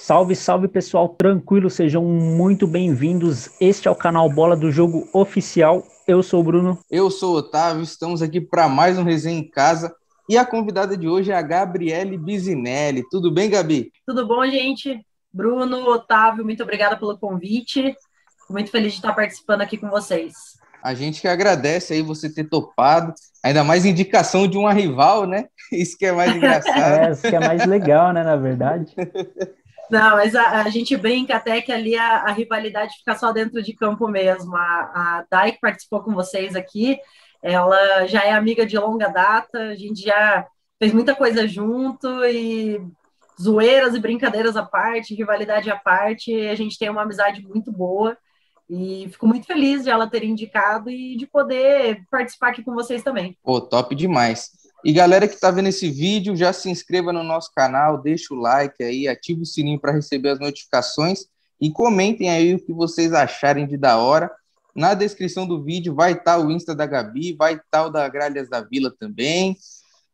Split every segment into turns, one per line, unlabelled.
Salve, salve pessoal, tranquilo, sejam muito bem-vindos. Este é o canal Bola do Jogo Oficial. Eu sou o Bruno.
Eu sou o Otávio, estamos aqui para mais um Resenha em Casa. E a convidada de hoje é a Gabriele Bisinelli. Tudo bem, Gabi?
Tudo bom, gente? Bruno, Otávio, muito obrigada pelo convite. Fico muito feliz de estar participando aqui com vocês.
A gente que agradece aí você ter topado, ainda mais indicação de uma rival, né? Isso que é mais engraçado.
Isso que é mais legal, né, na verdade.
Não, mas a gente brinca até que ali a rivalidade fica só dentro de campo mesmo. A Dai, que participou com vocês aqui, ela já é amiga de longa data, a gente já fez muita coisa junto e zoeiras e brincadeiras à parte, rivalidade à parte, a gente tem uma amizade muito boa e fico muito feliz de ela ter indicado e de poder participar aqui com vocês também.
Pô, top demais. E galera que está vendo esse vídeo, já se inscreva no nosso canal, deixa o like aí, ativa o sininho para receber as notificações e comentem aí o que vocês acharem de da hora. Na descrição do vídeo vai estar o Insta da Gabi, vai estar o da Gralhas da Vila também.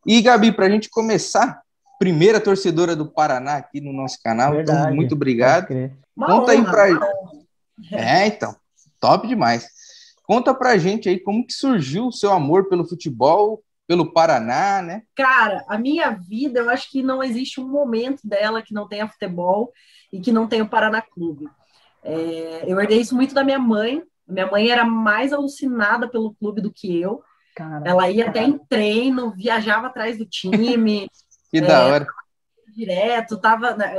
E Gabi, para a gente começar, primeira torcedora do Paraná aqui no nosso canal,
Verdade,
então muito obrigado.
Conta aí pra...
então, top demais. Conta pra gente aí como que surgiu o seu amor pelo futebol, pelo Paraná, né?
Cara, a minha vida, eu acho que não existe um momento dela que não tenha futebol e que não tenha o Paraná Clube. Eu herdei isso muito da minha mãe. Minha mãe era mais alucinada pelo clube do que eu. Caramba. Ela ia até em treino, viajava atrás do time.
Que da hora.
Direto,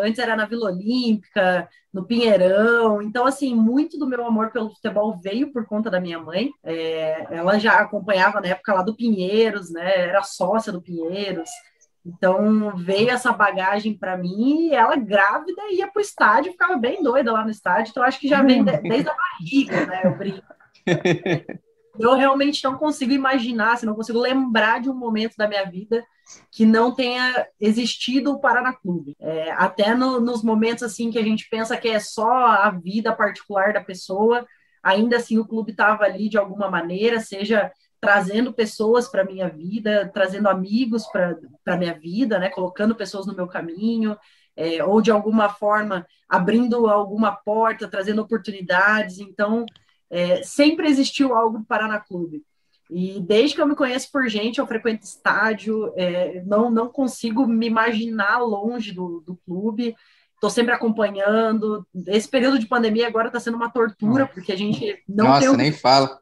antes era na Vila Olímpica, no Pinheirão, então assim, muito do meu amor pelo futebol veio por conta da minha mãe, ela já acompanhava na época lá do Pinheiros, né, era sócia do Pinheiros, então veio essa bagagem para mim, e ela grávida ia pro estádio, ficava bem doida lá no estádio, então acho que já vem desde a barriga, né, eu brinco. Eu realmente não consigo imaginar, não consigo lembrar de um momento da minha vida que não tenha existido o Paraná Clube. Até nos momentos assim que a gente pensa que é só a vida particular da pessoa, ainda assim o clube estava ali de alguma maneira, seja trazendo pessoas para a minha vida, trazendo amigos para a minha vida, né, colocando pessoas no meu caminho, ou de alguma forma abrindo alguma porta, trazendo oportunidades. Então, sempre existiu algo do Paraná Clube. E desde que eu me conheço por gente, eu frequento estádio, não consigo me imaginar longe do clube, estou sempre acompanhando. Esse período de pandemia agora está sendo uma tortura, porque a gente não tem...
nem fala.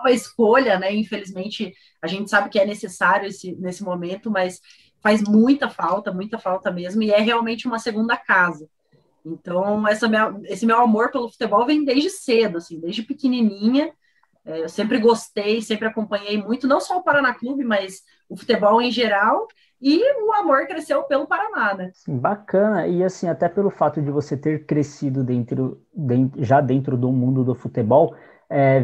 Uma escolha, né? Infelizmente, a gente sabe que é necessário nesse momento, mas faz muita falta mesmo, e é realmente uma segunda casa. Então, esse meu amor pelo futebol vem desde cedo, assim, desde pequenininha. Eu sempre gostei, sempre acompanhei muito, não só o Paraná Clube, mas o futebol em geral, e o amor cresceu pelo Paraná, né?
Bacana, e assim, até pelo fato de você ter crescido já dentro do mundo do futebol,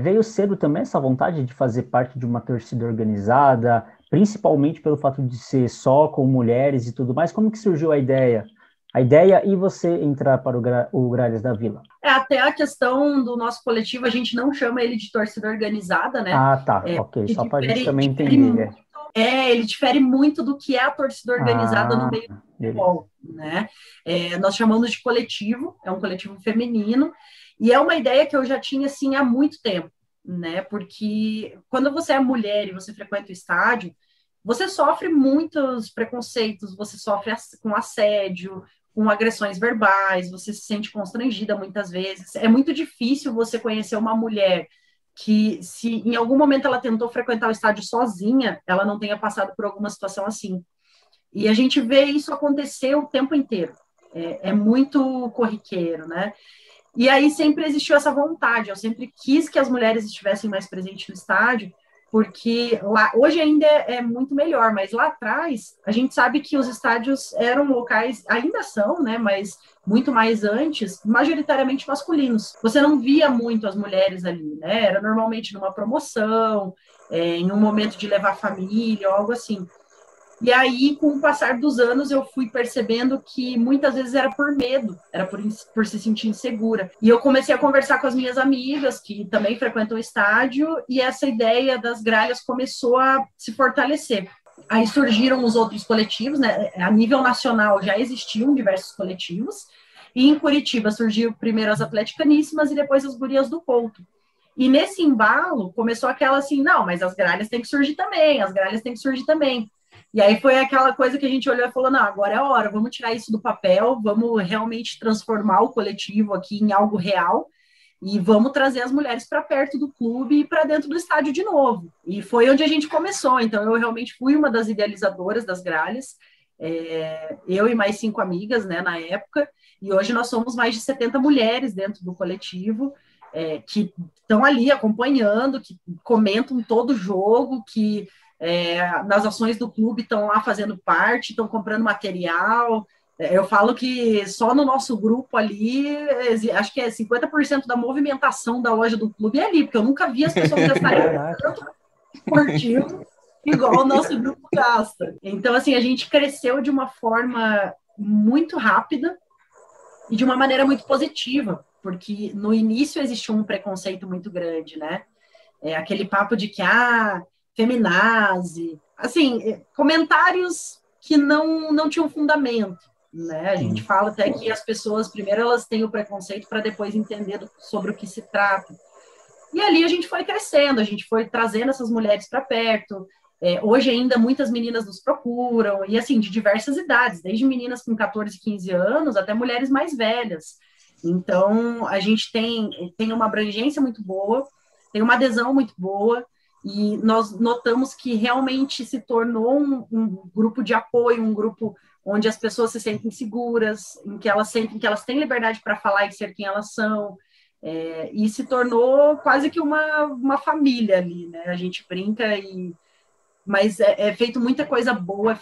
veio cedo também essa vontade de fazer parte de uma torcida organizada, principalmente pelo fato de ser só com mulheres e tudo mais. Como que surgiu a ideia e você entrar para o Gralhas da Vila?
Até a questão do nosso coletivo, a gente não chama ele de torcida organizada, né?
Ah, tá, ok, só para a gente também entender.
Ele difere muito do que é a torcida organizada no meio do futebol, né? Nós chamamos de coletivo, é um coletivo feminino, e é uma ideia que eu já tinha, assim, há muito tempo, né? Porque quando você é mulher e você frequenta o estádio, você sofre muitos preconceitos, você sofre com assédio, com agressões verbais, você se sente constrangida muitas vezes. É muito difícil você conhecer uma mulher que, se em algum momento ela tentou frequentar o estádio sozinha, ela não tenha passado por alguma situação assim. E a gente vê isso acontecer o tempo inteiro. É muito corriqueiro, né? E aí sempre existiu essa vontade, eu sempre quis que as mulheres estivessem mais presentes no estádio, porque lá, hoje ainda é muito melhor, mas lá atrás a gente sabe que os estádios eram locais, ainda são, né, mas muito mais antes, majoritariamente masculinos. Você não via muito as mulheres ali, né, era normalmente numa promoção, em um momento de levar a família, algo assim. E aí, com o passar dos anos, eu fui percebendo que muitas vezes era por medo, era por se sentir insegura. E eu comecei a conversar com as minhas amigas, que também frequentam o estádio, e essa ideia das gralhas começou a se fortalecer. Aí surgiram os outros coletivos, né? A nível nacional já existiam diversos coletivos, e em Curitiba surgiu primeiro as Atleticaníssimas e depois as Gurias do Couto. E nesse embalo começou aquela assim, não, mas as gralhas têm que surgir também, as gralhas têm que surgir também. E aí foi aquela coisa que a gente olhou e falou, não, agora é a hora, vamos tirar isso do papel, vamos realmente transformar o coletivo aqui em algo real, e vamos trazer as mulheres para perto do clube e para dentro do estádio de novo. E foi onde a gente começou. Então, eu realmente fui uma das idealizadoras das gralhas, eu e mais 5 amigas, né, na época, e hoje nós somos mais de 70 mulheres dentro do coletivo, que estão ali acompanhando, que comentam todo o jogo, que nas ações do clube estão lá fazendo parte, estão comprando material. Eu falo que só no nosso grupo ali, acho que 50% da movimentação da loja do clube é ali, porque eu nunca vi as pessoas gastarem tanto esportivo igual o nosso grupo gasta. Então, assim, a gente cresceu de uma forma muito rápida e de uma maneira muito positiva, porque no início existiu um preconceito muito grande, né? Aquele papo de que, feminazi, assim, comentários que não tinham fundamento. Né? A gente fala até que as pessoas, primeiro elas têm o preconceito para depois entender sobre o que se trata. E ali a gente foi crescendo, a gente foi trazendo essas mulheres para perto. Hoje ainda muitas meninas nos procuram, e assim, de diversas idades, desde meninas com 14, 15 anos até mulheres mais velhas. Então, a gente tem uma abrangência muito boa, tem uma adesão muito boa, e nós notamos que realmente se tornou um grupo de apoio, um grupo onde as pessoas se sentem seguras, em que elas sentem que elas têm liberdade para falar e ser quem elas são, e se tornou quase que uma família ali, né? A gente brinca, mas é feito muita coisa boa,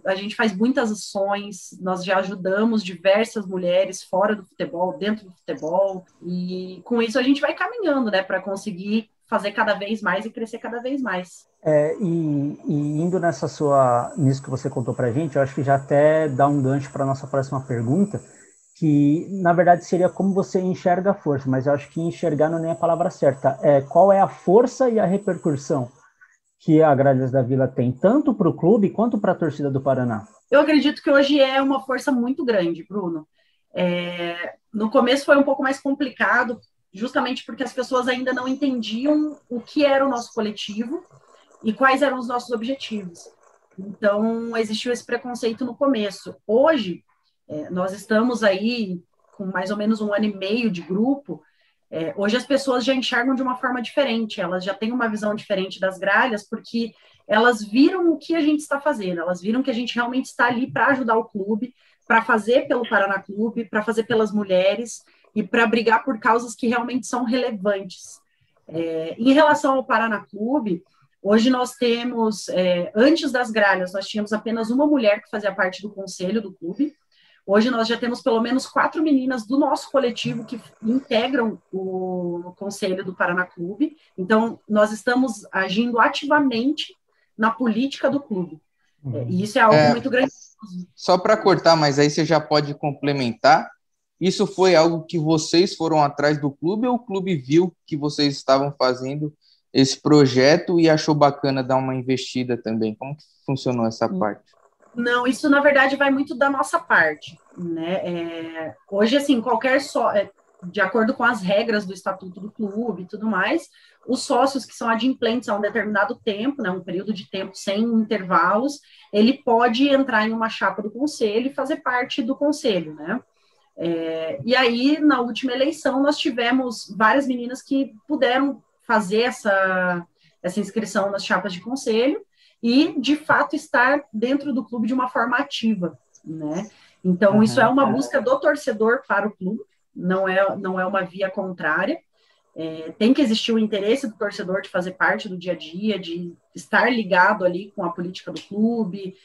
a gente faz muitas ações, nós já ajudamos diversas mulheres fora do futebol, dentro do futebol, e com isso a gente vai caminhando, né, para conseguir fazer cada vez mais e crescer cada vez mais.
E indo nisso que você contou para a gente, eu acho que já até dá um gancho para a nossa próxima pergunta, que na verdade seria como você enxerga a força, mas eu acho que enxergar não é nem a palavra certa. Qual é a força e a repercussão que a Gralhas da Vila tem, tanto para o clube quanto para a torcida do Paraná?
Eu acredito que hoje é uma força muito grande, Bruno. No começo foi um pouco mais complicado, justamente porque as pessoas ainda não entendiam o que era o nosso coletivo e quais eram os nossos objetivos. Então, existiu esse preconceito no começo. Hoje, nós estamos aí com mais ou menos 1 ano e meio de grupo. Hoje as pessoas já enxergam de uma forma diferente, elas já têm uma visão diferente das gralhas, porque elas viram o que a gente está fazendo, elas viram que a gente realmente está ali para ajudar o clube, para fazer pelo Paraná Clube, para fazer pelas mulheres, e para brigar por causas que realmente são relevantes. Em relação ao Paraná Clube, hoje nós temos, antes das gralhas, nós tínhamos apenas uma mulher que fazia parte do conselho do clube. Hoje nós já temos pelo menos 4 meninas do nosso coletivo que integram o conselho do Paraná Clube. Então, nós estamos agindo ativamente na política do clube. E isso é algo muito grande.
Só para cortar, mas aí você já pode complementar. Isso foi algo que vocês foram atrás do clube ou o clube viu que vocês estavam fazendo esse projeto e achou bacana dar uma investida também? Como que funcionou essa parte?
Não, isso na verdade vai muito da nossa parte, né? Hoje, assim, de acordo com as regras do estatuto do clube e tudo mais, os sócios que são adimplentes a um determinado tempo, né, um período de tempo sem intervalos, ele pode entrar em uma chapa do conselho e fazer parte do conselho, né? E aí, na última eleição, nós tivemos várias meninas que puderam fazer essa inscrição nas chapas de conselho e, de fato, estar dentro do clube de uma forma ativa, né? Então, isso é uma busca do torcedor para o clube, não é uma via contrária. Tem que existir o interesse do torcedor de fazer parte do dia a dia, de estar ligado ali com a política do clube,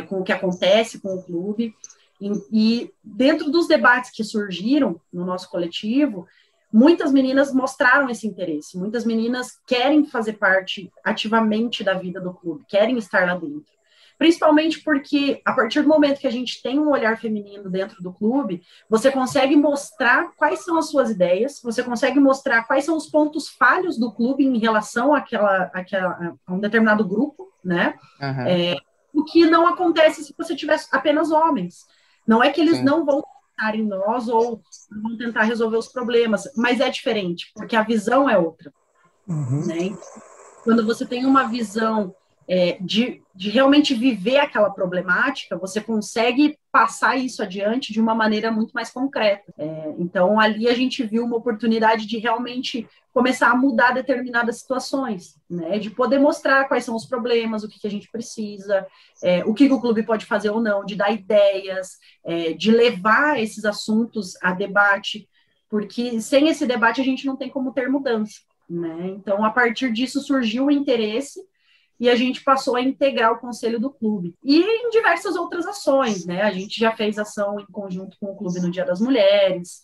com o que acontece com o clube. E dentro dos debates que surgiram no nosso coletivo, muitas meninas mostraram esse interesse, muitas meninas querem fazer parte ativamente da vida do clube, querem estar lá dentro. Principalmente porque, a partir do momento que a gente tem um olhar feminino dentro do clube, você consegue mostrar quais são as suas ideias, você consegue mostrar quais são os pontos falhos do clube em relação a um determinado grupo, né? que não acontece se você tiver apenas homens. Não é que eles não vão pensar em nós ou vão tentar resolver os problemas, mas é diferente, porque a visão é outra. Né? Quando você tem uma visão de realmente viver aquela problemática, você consegue passar isso adiante de uma maneira muito mais concreta. Então, ali a gente viu uma oportunidade de realmente começar a mudar determinadas situações, né? De poder mostrar quais são os problemas, o que a gente precisa, o que o clube pode fazer ou não, de dar ideias, de levar esses assuntos a debate, porque sem esse debate a gente não tem como ter mudança. Né? Então, a partir disso surgiu o interesse e a gente passou a integrar o conselho do clube. E em diversas outras ações, né? A gente já fez ação em conjunto com o clube no Dia das Mulheres,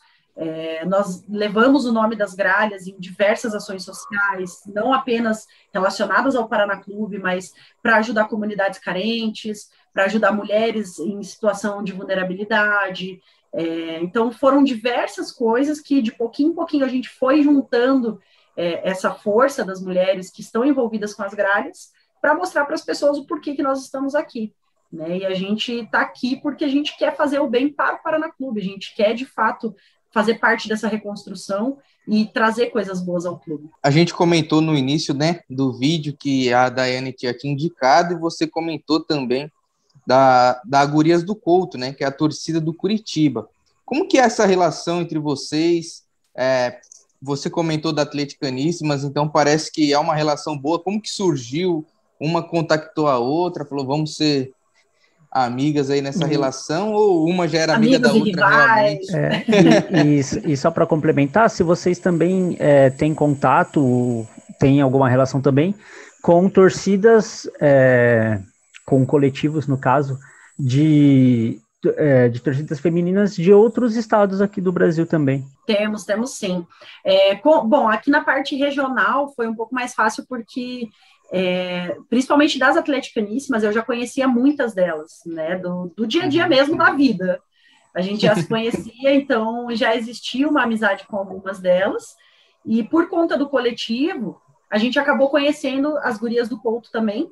nós levamos o nome das Gralhas em diversas ações sociais, não apenas relacionadas ao Paraná Clube, mas para ajudar comunidades carentes, para ajudar mulheres em situação de vulnerabilidade. Então, foram diversas coisas que, de pouquinho em pouquinho, a gente foi juntando essa força das mulheres que estão envolvidas com as gralhas para mostrar para as pessoas o porquê que nós estamos aqui. Né? E a gente está aqui porque a gente quer fazer o bem para o Paraná Clube, a gente quer, de fato, fazer parte dessa reconstrução e trazer coisas boas ao clube.
A gente comentou no início, né, do vídeo que a Daiane tinha te indicado, e você comentou também da Gurias do Couto, né, que é a torcida do Curitiba. Como que é essa relação entre vocês? Você comentou da Atleticaníssimas, então parece que é uma relação boa. Como que surgiu? Uma contactou a outra, falou, vamos ser amigas aí nessa relação, ou uma já era amiga da outra realmente?
E só para complementar, se vocês também têm contato, têm alguma relação também com torcidas, com coletivos, no caso, de torcidas femininas de outros estados aqui do Brasil também.
Temos sim. Bom, aqui na parte regional foi um pouco mais fácil porque, principalmente das Atleticaníssimas, eu já conhecia muitas delas, né, do dia a dia mesmo da vida. A gente já se conhecia, então já existia uma amizade com algumas delas, e por conta do coletivo, a gente acabou conhecendo as Gurias do Couto também.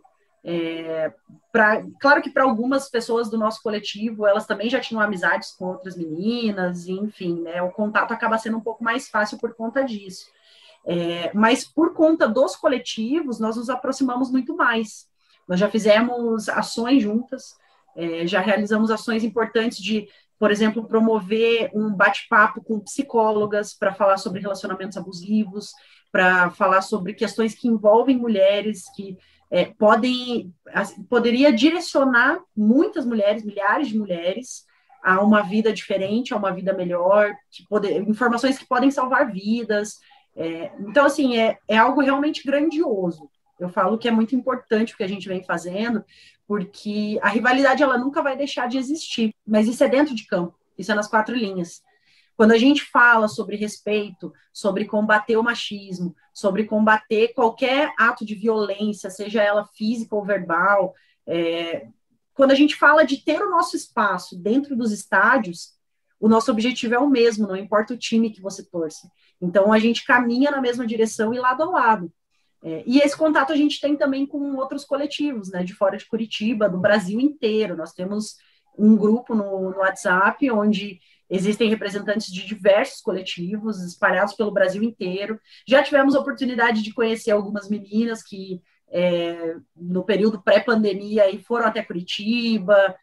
Claro que para algumas pessoas do nosso coletivo, elas também já tinham amizades com outras meninas, enfim, né, o contato acaba sendo um pouco mais fácil por conta disso. Mas por conta dos coletivos, nós nos aproximamos muito mais. Nós já fizemos ações juntas, já realizamos ações importantes de, por exemplo, promover um bate-papo com psicólogas para falar sobre relacionamentos abusivos, para falar sobre questões que envolvem mulheres, que poderia direcionar muitas mulheres, milhares de mulheres, a uma vida diferente, a uma vida melhor, informações que podem salvar vidas. Então, assim, é algo realmente grandioso. Eu falo que é muito importante o que a gente vem fazendo, porque a rivalidade ela nunca vai deixar de existir, mas isso é dentro de campo, isso é nas 4 linhas. Quando a gente fala sobre respeito, sobre combater o machismo, sobre combater qualquer ato de violência, seja ela física ou verbal, quando a gente fala de ter o nosso espaço dentro dos estádios, o nosso objetivo é o mesmo, não importa o time que você torce. Então, a gente caminha na mesma direção e lado a lado. E esse contato a gente tem também com outros coletivos, né, de fora de Curitiba, do Brasil inteiro. Nós temos um grupo no WhatsApp, onde existem representantes de diversos coletivos espalhados pelo Brasil inteiro. Já tivemos a oportunidade de conhecer algumas meninas que, no período pré-pandemia, foram até Curitiba.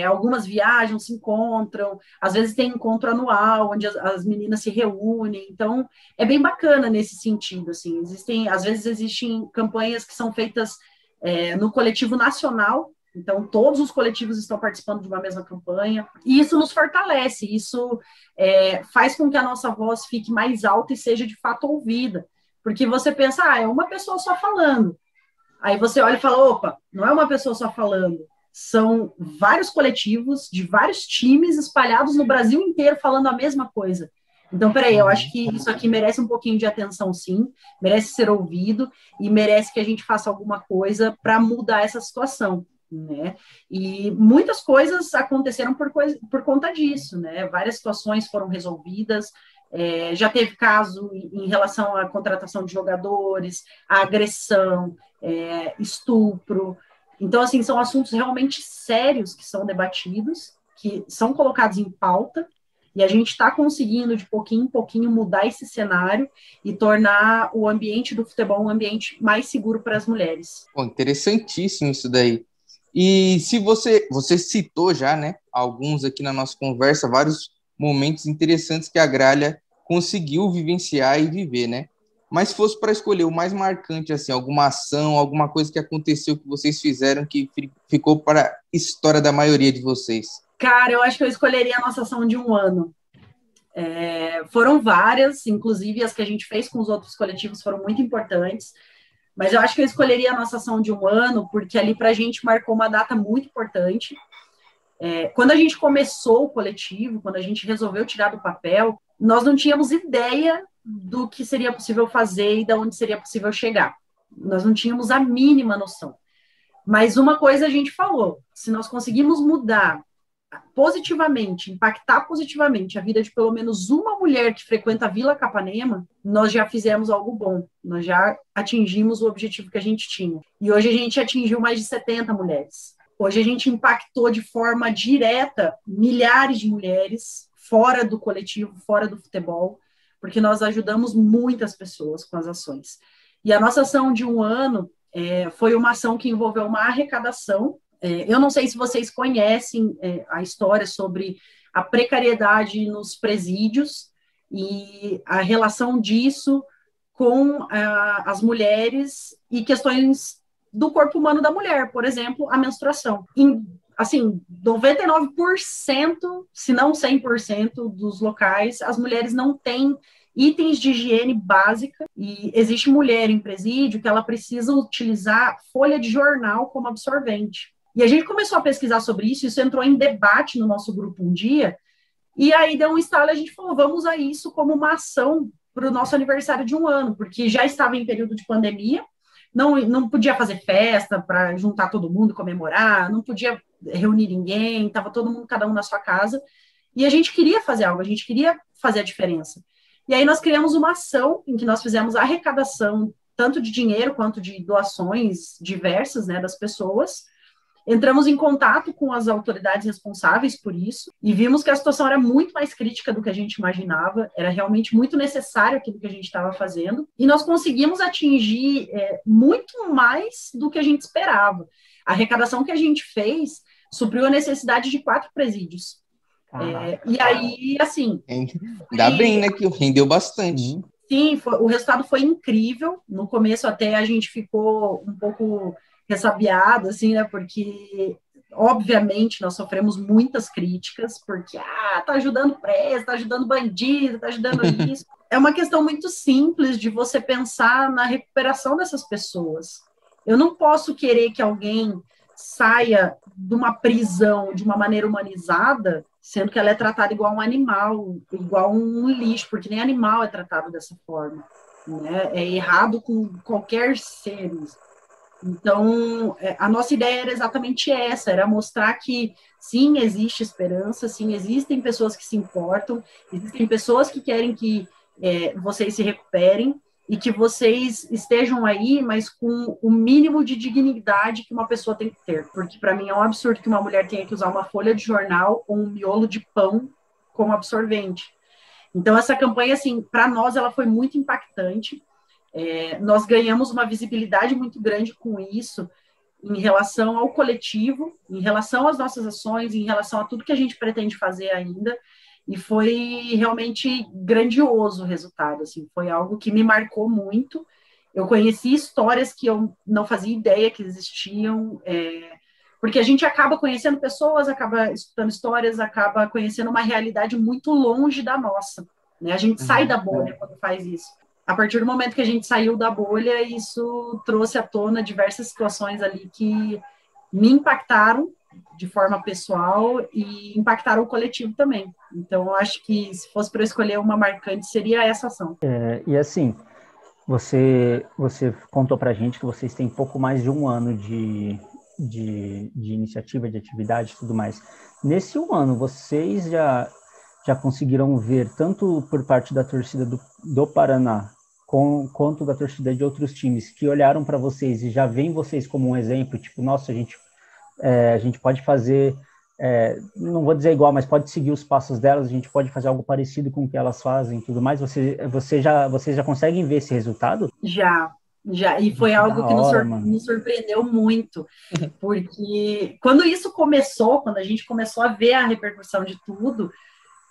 Algumas viajam, se encontram, às vezes tem encontro anual, onde as meninas se reúnem, então é bem bacana nesse sentido, assim, às vezes existem campanhas que são feitas no coletivo nacional, então todos os coletivos estão participando de uma mesma campanha, e isso nos fortalece, isso faz com que a nossa voz fique mais alta e seja de fato ouvida, porque você pensa, é uma pessoa só falando, aí você olha e fala, opa, não é uma pessoa só falando, são vários coletivos de vários times espalhados no Brasil inteiro falando a mesma coisa. Então, peraí, eu acho que isso aqui merece um pouquinho de atenção, sim, merece ser ouvido e merece que a gente faça alguma coisa para mudar essa situação, né? E muitas coisas aconteceram por conta disso, né? Várias situações foram resolvidas, já teve caso em relação à contratação de jogadores, à agressão, estupro. Então, assim, são assuntos realmente sérios que são debatidos, que são colocados em pauta, e a gente está conseguindo, de pouquinho em pouquinho, mudar esse cenário e tornar o ambiente do futebol um ambiente mais seguro para as mulheres.
Pô, interessantíssimo isso daí. E se você citou já, né, alguns aqui na nossa conversa, vários momentos interessantes que a Gralha conseguiu vivenciar e viver, né? Mas se fosse para escolher o mais marcante, assim, alguma ação, alguma coisa que aconteceu que vocês fizeram que ficou para a história da maioria de vocês.
Cara, eu acho que eu escolheria a nossa ação de 1 ano. Foram várias, inclusive as que a gente fez com os outros coletivos foram muito importantes, mas eu acho que eu escolheria a nossa ação de 1 ano, porque ali para a gente marcou uma data muito importante. Quando a gente começou o coletivo, quando a gente resolveu tirar do papel, nós não tínhamos ideia do que seria possível fazer e de onde seria possível chegar. Nós não tínhamos a mínima noção. Mas uma coisa a gente falou, se nós conseguimos mudar positivamente, impactar positivamente a vida de pelo menos uma mulher que frequenta a Vila Capanema, nós já fizemos algo bom, nós já atingimos o objetivo que a gente tinha. E hoje a gente atingiu mais de 70 mulheres. Hoje a gente impactou de forma direta milhares de mulheres fora do coletivo, fora do futebol, porque nós ajudamos muitas pessoas com as ações. E a nossa ação de 1 ano foi uma ação que envolveu uma arrecadação. Eu não sei se vocês conhecem a história sobre a precariedade nos presídios e a relação disso com as mulheres e questões do corpo humano da mulher, por exemplo, a menstruação. Assim, 99%, se não 100% dos locais, as mulheres não têm itens de higiene básica, e existe mulher em presídio que ela precisa utilizar folha de jornal como absorvente. E a gente começou a pesquisar sobre isso entrou em debate no nosso grupo um dia, e aí deu um estalo e a gente falou, vamos usar isso como uma ação para o nosso aniversário de 1 ano, porque já estava em período de pandemia, não podia fazer festa para juntar todo mundo, comemorar, não podia reunir ninguém, estava todo mundo, cada um na sua casa, e a gente queria fazer algo, a gente queria fazer a diferença. E aí nós criamos uma ação em que nós fizemos a arrecadação, tanto de dinheiro quanto de doações diversas, né, das pessoas. Entramos em contato com as autoridades responsáveis por isso e vimos que a situação era muito mais crítica do que a gente imaginava, era realmente muito necessário aquilo que a gente estava fazendo, e nós conseguimos atingir muito mais do que a gente esperava. A arrecadação que a gente fez supriu a necessidade de 4 presídios. E aí, assim...
Ainda bem, né, que rendeu bastante.
Sim, o resultado foi incrível. No começo até a gente ficou um pouco ressabiado, assim, né, porque, obviamente, nós sofremos muitas críticas, porque, tá ajudando preso, tá ajudando bandido, tá ajudando isso. É uma questão muito simples de você pensar na recuperação dessas pessoas. Eu não posso querer que alguém saia de uma prisão de uma maneira humanizada, sendo que ela é tratada igual um animal, igual um lixo, porque nem animal é tratado dessa forma, né? É errado com qualquer ser. Então, a nossa ideia era exatamente essa, era mostrar que, sim, existe esperança, sim, existem pessoas que se importam, existem pessoas que querem que vocês se recuperem, e que vocês estejam aí, mas com o mínimo de dignidade que uma pessoa tem que ter. Porque, para mim, é um absurdo que uma mulher tenha que usar uma folha de jornal ou um miolo de pão como absorvente. Então, essa campanha, assim, para nós, ela foi muito impactante. Nós ganhamos uma visibilidade muito grande com isso, em relação ao coletivo, em relação às nossas ações, em relação a tudo que a gente pretende fazer ainda. E foi realmente grandioso o resultado, assim, foi algo que me marcou muito. Eu conheci histórias que eu não fazia ideia que existiam, porque a gente acaba conhecendo pessoas, acaba escutando histórias, acaba conhecendo uma realidade muito longe da nossa, né? A gente sai da bolha quando faz isso. A partir do momento que a gente saiu da bolha, isso trouxe à tona diversas situações ali que me impactaram de forma pessoal e impactaram o coletivo também. Então, eu acho que se fosse para escolher uma marcante, seria essa ação.
E assim, você contou para a gente que vocês têm pouco mais de 1 ano de iniciativa, de atividade e tudo mais. Nesse 1 ano, vocês já conseguiram ver, tanto por parte da torcida do Paraná, quanto da torcida de outros times que olharam para vocês e já veem vocês como um exemplo, tipo, nossa, a gente pode fazer, não vou dizer igual, mas pode seguir os passos delas, a gente pode fazer algo parecido com o que elas fazem e tudo mais, vocês já conseguem ver esse resultado?
Já, e foi algo que nos surpreendeu muito, porque quando isso começou, quando a gente começou a ver a repercussão de tudo,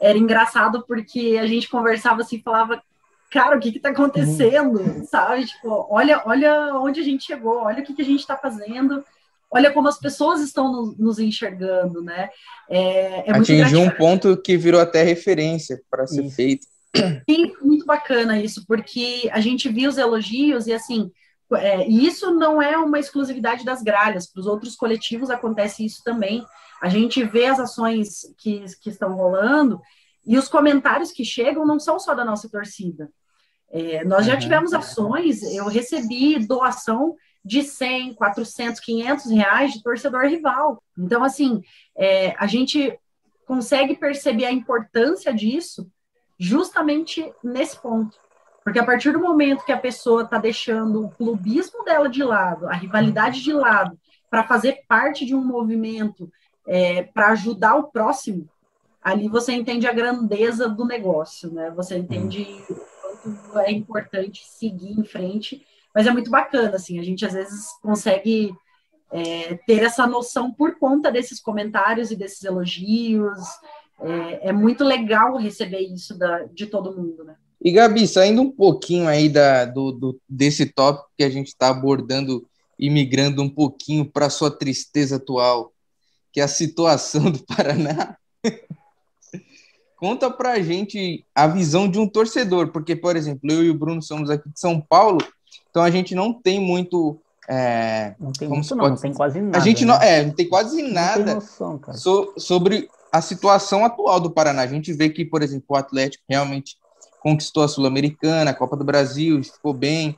era engraçado porque a gente conversava assim, falava, cara, o que está acontecendo, sabe? Tipo, olha onde a gente chegou, olha o que a gente está fazendo, olha como as pessoas estão nos enxergando, né?
Atingiu um ponto que virou até referência para ser feito.
Sim, muito bacana isso, porque a gente viu os elogios e assim, e isso não é uma exclusividade das gralhas, para os outros coletivos acontece isso também. A gente vê as ações que estão rolando e os comentários que chegam não são só da nossa torcida. Nós já tivemos ações, eu recebi doação de 100, 400, 500 reais de torcedor rival. Então, assim, a gente consegue perceber a importância disso justamente nesse ponto. Porque a partir do momento que a pessoa está deixando o clubismo dela de lado, a rivalidade de lado, para fazer parte de um movimento, para ajudar o próximo, ali você entende a grandeza do negócio, né? Você entende o quanto é importante seguir em frente, mas é muito bacana, assim, a gente às vezes consegue ter essa noção por conta desses comentários e desses elogios. É muito legal receber isso de todo mundo, né?
E, Gabi, saindo um pouquinho aí desse tópico que a gente está abordando e migrando um pouquinho para a sua tristeza atual, que é a situação do Paraná, conta para a gente a visão de um torcedor, porque, por exemplo, eu e o Bruno somos aqui de São Paulo, então a gente não tem muito...
não tem muito, não tem quase nada.
A gente não tem quase nada
não tem noção, cara.
sobre a situação atual do Paraná. A gente vê que, por exemplo, o Atlético realmente conquistou a Sul-Americana, a Copa do Brasil, ficou bem.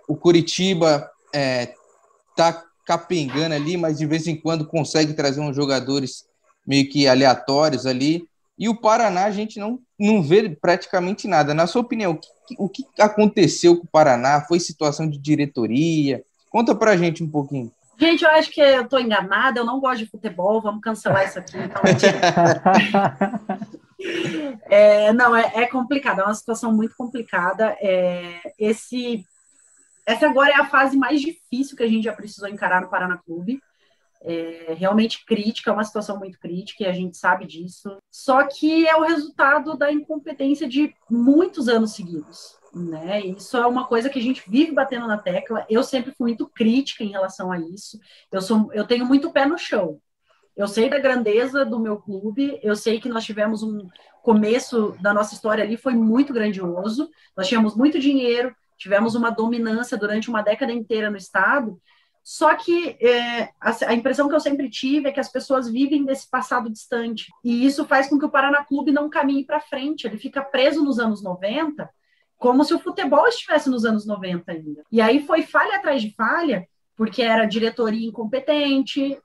O Coritiba está capengando ali, mas de vez em quando consegue trazer uns jogadores meio que aleatórios ali. E o Paraná, a gente não vê praticamente nada. Na sua opinião, o que aconteceu com o Paraná? Foi situação de diretoria? Conta pra gente um pouquinho.
Gente, eu acho que eu tô enganada, eu não gosto de futebol, vamos cancelar isso aqui. Então... não, é complicado, é uma situação muito complicada. Essa agora é a fase mais difícil que a gente já precisou encarar no Paraná Clube. Realmente crítica, é uma situação muito crítica e a gente sabe disso. Só que é o resultado da incompetência de muitos anos seguidos, né? Isso é uma coisa que a gente vive batendo na tecla. Eu sempre fui muito crítica em relação a isso. Eu tenho muito pé no chão. Eu sei da grandeza do meu clube, eu sei que nós tivemos um começo da nossa história ali, foi muito grandioso, nós tínhamos muito dinheiro, tivemos uma dominância durante uma década inteira no estado, só que a impressão que eu sempre tive é que as pessoas vivem desse passado distante, e isso faz com que o Paraná Clube não caminhe para frente, ele fica preso nos anos 90, como se o futebol estivesse nos anos 90 ainda. E aí foi falha atrás de falha, porque era diretoria incompetente,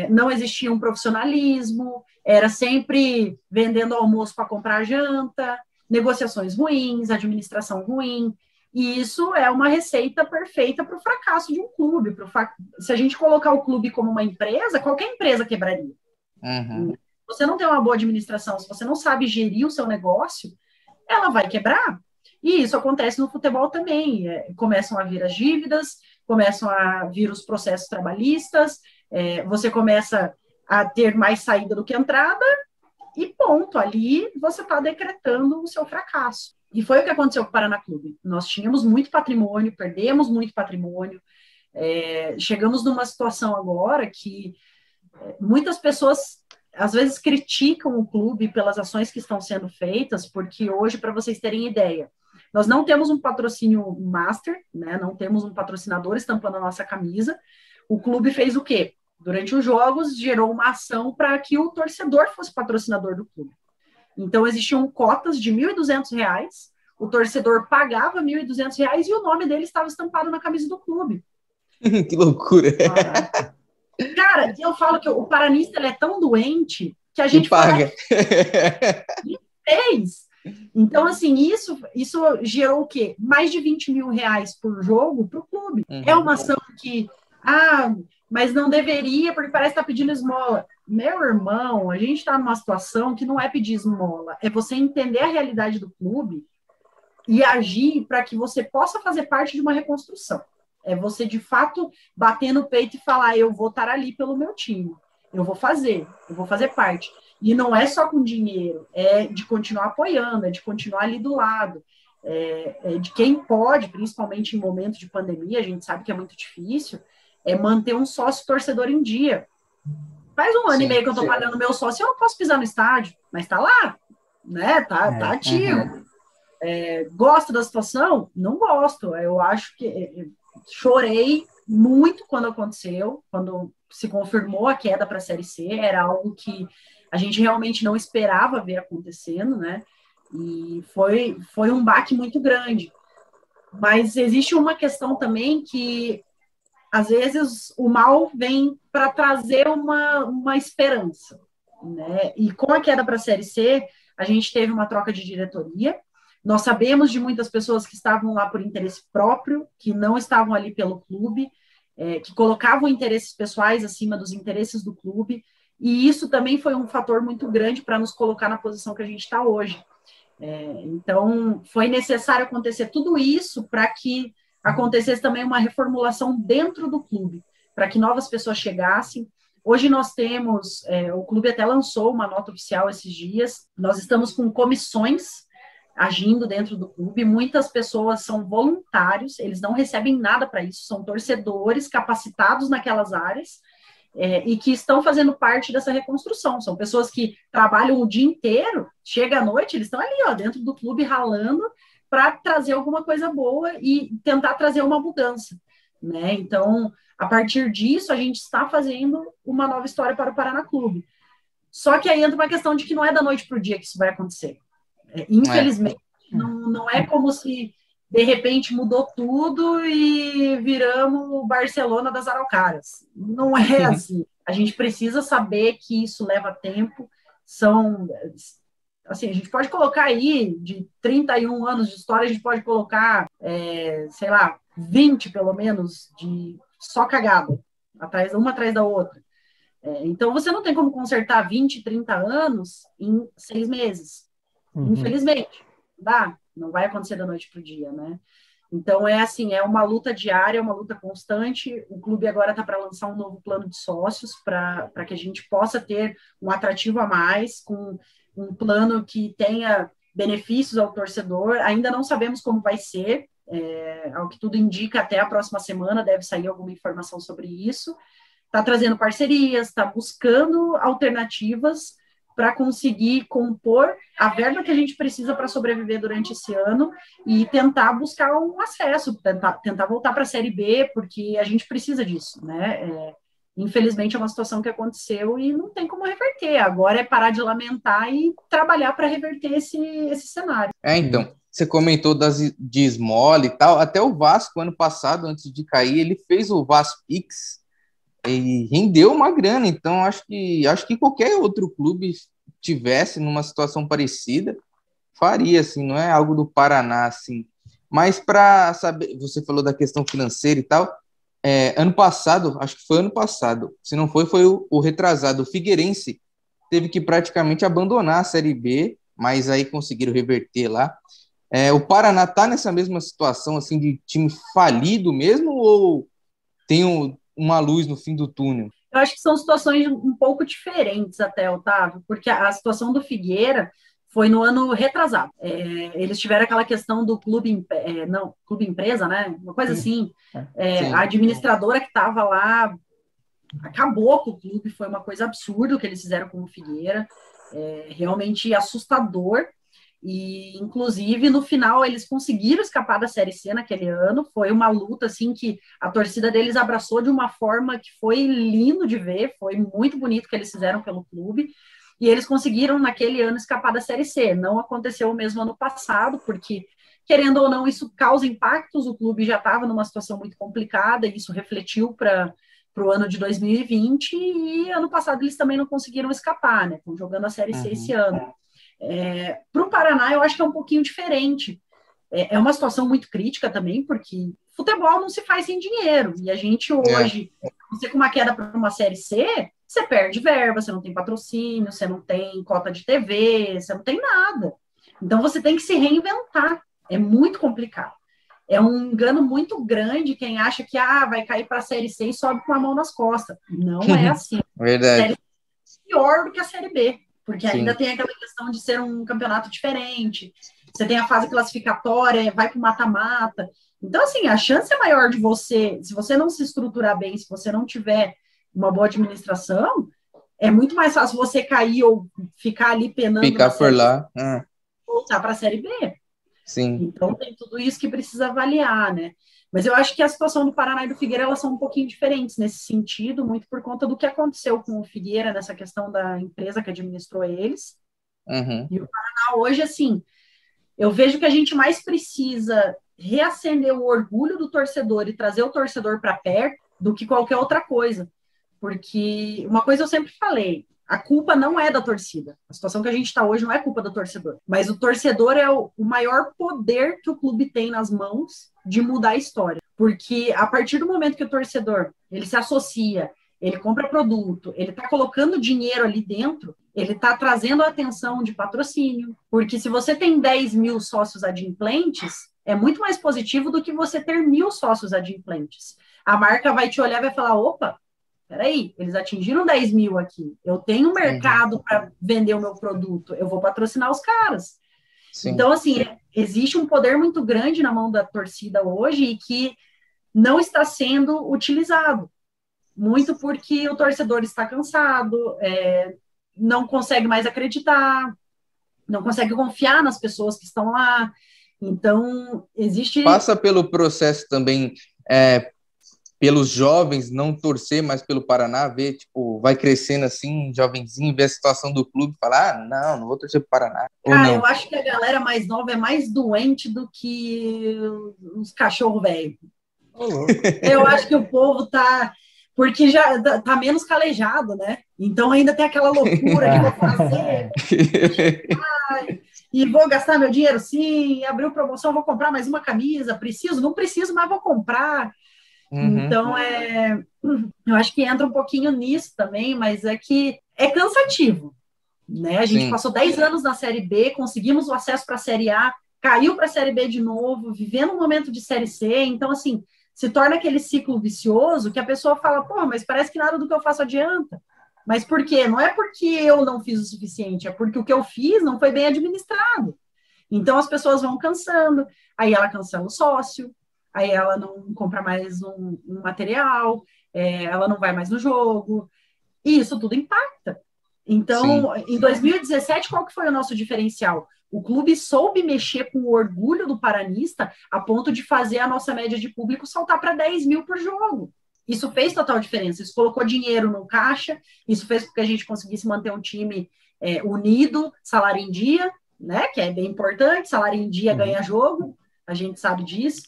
não existia um profissionalismo, era sempre vendendo almoço para comprar janta, negociações ruins, administração ruim, e isso é uma receita perfeita para o fracasso de um clube. Se a gente colocar o clube como uma empresa, qualquer empresa quebraria.
Uhum.
Se você não tem uma boa administração, se você não sabe gerir o seu negócio, ela vai quebrar. E isso acontece no futebol também. Começam a vir as dívidas, começam a vir os processos trabalhistas, você começa a ter mais saída do que entrada, e ponto, ali você está decretando o seu fracasso. E foi o que aconteceu com o Paraná Clube. Nós tínhamos muito patrimônio, perdemos muito patrimônio, chegamos numa situação agora que muitas pessoas, às vezes, criticam o clube pelas ações que estão sendo feitas, porque hoje, para vocês terem ideia, nós não temos um patrocínio master, né? Não temos um patrocinador estampando a nossa camisa. O clube fez o quê? Durante os jogos, gerou uma ação para que o torcedor fosse patrocinador do clube. Então, existiam cotas de R$ 1.200, o torcedor pagava R$ 1.200 e o nome dele estava estampado na camisa do clube.
Que loucura!
Cara, eu falo que o paranista ele é tão doente que a gente
paga.
Fez. Então, assim, isso gerou o quê? Mais de 20 mil reais por jogo para o clube. É uma ação que, mas não deveria, porque parece que está pedindo esmola. Meu irmão, a gente está numa situação que não é pedir esmola, é você entender a realidade do clube e agir para que você possa fazer parte de uma reconstrução. É você, de fato, bater no peito e falar, eu vou estar ali pelo meu time, eu vou fazer parte. E não é só com dinheiro, é de continuar apoiando, é de continuar ali do lado, é de quem pode, principalmente em momentos de pandemia, a gente sabe que é muito difícil, é manter um sócio torcedor em dia. Faz um ano e meio que eu estou pagando meu sócio, eu não posso pisar no estádio, mas está lá, né? Tá ativo. Gosto da situação? Não gosto. Eu acho que chorei muito quando aconteceu, quando se confirmou a queda para a Série C, era algo que a gente realmente não esperava ver acontecendo, né? E foi um baque muito grande. Mas existe uma questão também que, às vezes, o mal vem para trazer uma esperança, né? E com a queda para a Série C, a gente teve uma troca de diretoria. Nós sabemos de muitas pessoas que estavam lá por interesse próprio, que não estavam ali pelo clube, que colocavam interesses pessoais acima dos interesses do clube, e isso também foi um fator muito grande para nos colocar na posição que a gente está hoje. Então, foi necessário acontecer tudo isso para que acontecesse também uma reformulação dentro do clube, para que novas pessoas chegassem. Hoje nós temos, o clube até lançou uma nota oficial esses dias, nós estamos com comissões agindo dentro do clube, muitas pessoas são voluntários, eles não recebem nada para isso, são torcedores capacitados naquelas áreas, e que estão fazendo parte dessa reconstrução, são pessoas que trabalham o dia inteiro, chega à noite, eles estão ali, dentro do clube ralando, para trazer alguma coisa boa e tentar trazer uma mudança, né? Então, a partir disso, a gente está fazendo uma nova história para o Paraná Clube. Só que aí entra uma questão de que não é da noite para o dia que isso vai acontecer. Infelizmente, não é como se de repente mudou tudo e viramos o Barcelona das Araucárias. Não é assim. A gente precisa saber que isso leva tempo. Assim, a gente pode colocar aí, de 31 anos de história, a gente pode colocar, 20 pelo menos, de só cagada, uma atrás da outra. Então, você não tem como consertar 20, 30 anos em 6 meses. Infelizmente, não vai acontecer da noite para o dia, né? Então, é uma luta diária, uma luta constante. O clube agora está para lançar um novo plano de sócios para que a gente possa ter um atrativo a mais, com um plano que tenha benefícios ao torcedor. Ainda não sabemos como vai ser, ao que tudo indica, até a próxima semana deve sair alguma informação sobre isso. Está trazendo parcerias, está buscando alternativas para conseguir compor a verba que a gente precisa para sobreviver durante esse ano e tentar buscar um acesso, tentar voltar para a Série B, porque a gente precisa disso, né? Infelizmente, é uma situação que aconteceu e não tem como reverter. Agora é parar de lamentar e trabalhar para reverter esse cenário.
Então, você comentou de esmola e tal. Até o Vasco, ano passado, antes de cair, ele fez o Vasco Pix e rendeu uma grana. Então, acho que qualquer outro clube tivesse numa situação parecida, faria, assim, não é algo do Paraná, assim. Mas para saber, você falou da questão financeira e tal, ano passado, acho que foi ano passado, se não foi o retrasado, o Figueirense teve que praticamente abandonar a Série B, mas aí conseguiram reverter lá. O Paraná está nessa mesma situação, assim, de time falido mesmo, ou tem uma luz no fim do túnel?
Eu acho que são situações um pouco diferentes até, Otávio, porque a situação do Figueira foi no ano retrasado. Eles tiveram aquela questão do clube empresa, né? Uma coisa assim. A administradora que estava lá acabou com o clube, foi uma coisa absurda o que eles fizeram com o Figueira, realmente assustador. E, inclusive, no final, eles conseguiram escapar da Série C naquele ano. Foi uma luta, assim, que a torcida deles abraçou de uma forma que foi lindo de ver. Foi muito bonito o que eles fizeram pelo clube. E eles conseguiram, naquele ano, escapar da Série C. Não aconteceu o mesmo ano passado, porque, querendo ou não, isso causa impactos. O clube já estava numa situação muito complicada, e isso refletiu para o ano de 2020. E ano passado eles também não conseguiram escapar, né? Estão jogando a Série C esse ano. Para o Paraná, eu acho que é um pouquinho diferente. É uma situação muito crítica também, porque futebol não se faz sem dinheiro. E a gente hoje, você com uma queda para uma Série C, você perde verba, você não tem patrocínio, você não tem cota de TV, você não tem nada. Então, você tem que se reinventar. É muito complicado. É um engano muito grande quem acha que vai cair para a Série C e sobe com a mão nas costas. Não é assim.
Verdade.
A Série C é pior do que a Série B, porque
Sim.
ainda tem aquela questão de ser um campeonato diferente. Você tem a fase classificatória, vai para o mata-mata. Então, assim, a chance é maior de você, se você não se estruturar bem, se você não tiver uma boa administração, é muito mais fácil você cair ou ficar ali penando.
Ficar por lá.
Voltar para a Série B.
Sim.
Então, tem tudo isso que precisa avaliar, né? Mas eu acho que a situação do Paraná e do Figueira, elas são um pouquinho diferentes nesse sentido, muito por conta do que aconteceu com o Figueira, nessa questão da empresa que administrou eles.
Uhum.
E o Paraná hoje, assim, eu vejo que a gente mais precisa reacender o orgulho do torcedor e trazer o torcedor para perto do que qualquer outra coisa. Porque uma coisa eu sempre falei, a culpa não é da torcida. A situação que a gente está hoje não é culpa do torcedor. Mas o torcedor é o maior poder que o clube tem nas mãos de mudar a história. Porque a partir do momento que o torcedor ele se associa, ele compra produto, ele está colocando dinheiro ali dentro, ele está trazendo a atenção de patrocínio. Porque se você tem 10 mil sócios adimplentes, é muito mais positivo do que você ter 1.000 sócios adimplentes. A marca vai te olhar e vai falar, opa, peraí, eles atingiram 10 mil aqui. Eu tenho um mercado para vender o meu produto. Eu vou patrocinar os caras. Sim. Então, assim, existe um poder muito grande na mão da torcida hoje e que não está sendo utilizado. Muito porque o torcedor está cansado, não consegue mais acreditar, não consegue confiar nas pessoas que estão lá. Então, existe...
Passa pelo processo também... pelos jovens não torcer mais pelo Paraná, ver, tipo, vai crescendo assim, jovenzinho, ver a situação do clube e falar, não vou torcer pro Paraná.
Cara, eu acho que a galera mais nova é mais doente do que os cachorros velhos. Eu acho que o povo tá... Porque já tá menos calejado, né? Então ainda tem aquela loucura de vou fazer. E vou gastar meu dinheiro sim, abriu promoção, vou comprar mais uma camisa, preciso, não preciso, mas vou comprar. Uhum. Então, eu acho que entra um pouquinho nisso também, mas é que é cansativo, né? A gente passou 10 anos na Série B, conseguimos o acesso para a Série A, caiu para a Série B de novo, vivendo um momento de Série C, então, assim, se torna aquele ciclo vicioso que a pessoa fala, pô, mas parece que nada do que eu faço adianta. Mas por quê? Não é porque eu não fiz o suficiente, é porque o que eu fiz não foi bem administrado. Então, as pessoas vão cansando, aí ela cancela o sócio, aí ela não compra mais um material, ela não vai mais no jogo, e isso tudo impacta. Então, em 2017, qual que foi o nosso diferencial? O clube soube mexer com o orgulho do paranista a ponto de fazer a nossa média de público saltar para 10 mil por jogo. Isso fez total diferença, isso colocou dinheiro no caixa, isso fez com que a gente conseguisse manter um time unido, salário em dia, né, que é bem importante, salário em dia ganha jogo, a gente sabe disso.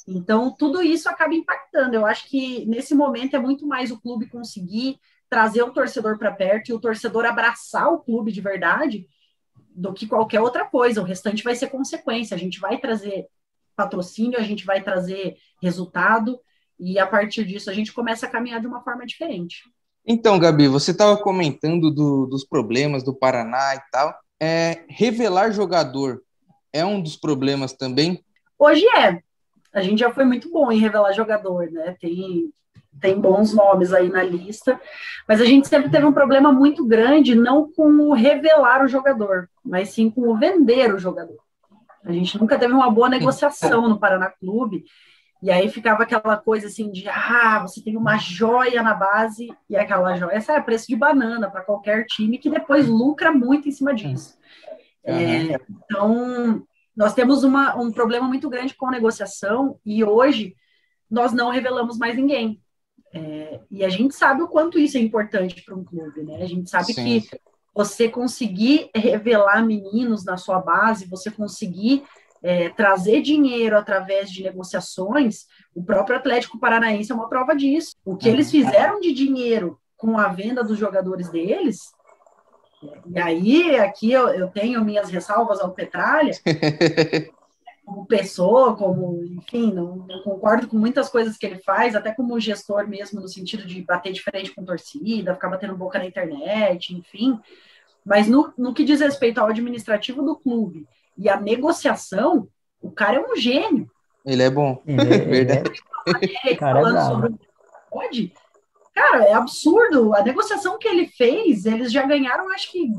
Então, tudo isso acaba impactando. Eu acho que, nesse momento, é muito mais o clube conseguir trazer o torcedor para perto e o torcedor abraçar o clube de verdade do que qualquer outra coisa. O restante vai ser consequência. A gente vai trazer patrocínio, a gente vai trazer resultado e, a partir disso, a gente começa a caminhar de uma forma diferente.
Então, Gabi, você estava comentando dos problemas do Paraná e tal. Revelar jogador é um dos problemas também?
Hoje é. A gente já foi muito bom em revelar jogador, né? Tem bons nomes aí na lista, mas a gente sempre teve um problema muito grande, não com o revelar o jogador, mas sim com o vender o jogador. A gente nunca teve uma boa negociação no Paraná Clube, e aí ficava aquela coisa assim de, você tem uma joia na base, e aquela joia sai a preço de banana para qualquer time, que depois lucra muito em cima disso. Então... Nós temos um problema muito grande com a negociação e hoje nós não revelamos mais ninguém. E a gente sabe o quanto isso é importante para um clube, né? A gente sabe que você conseguir revelar meninos na sua base, você conseguir trazer dinheiro através de negociações, o próprio Atlético Paranaense é uma prova disso. O que eles fizeram de dinheiro com a venda dos jogadores deles E aí, aqui eu tenho minhas ressalvas ao Petralha, como pessoa, enfim, não concordo com muitas coisas que ele faz, até como gestor mesmo, no sentido de bater de frente com torcida, ficar batendo boca na internet, enfim. Mas no que diz respeito ao administrativo do clube e à negociação, o cara é um gênio.
Ele é bom. Verdade.
Falando sobre o pode, cara, é absurdo. A negociação que ele fez, eles já ganharam, acho que,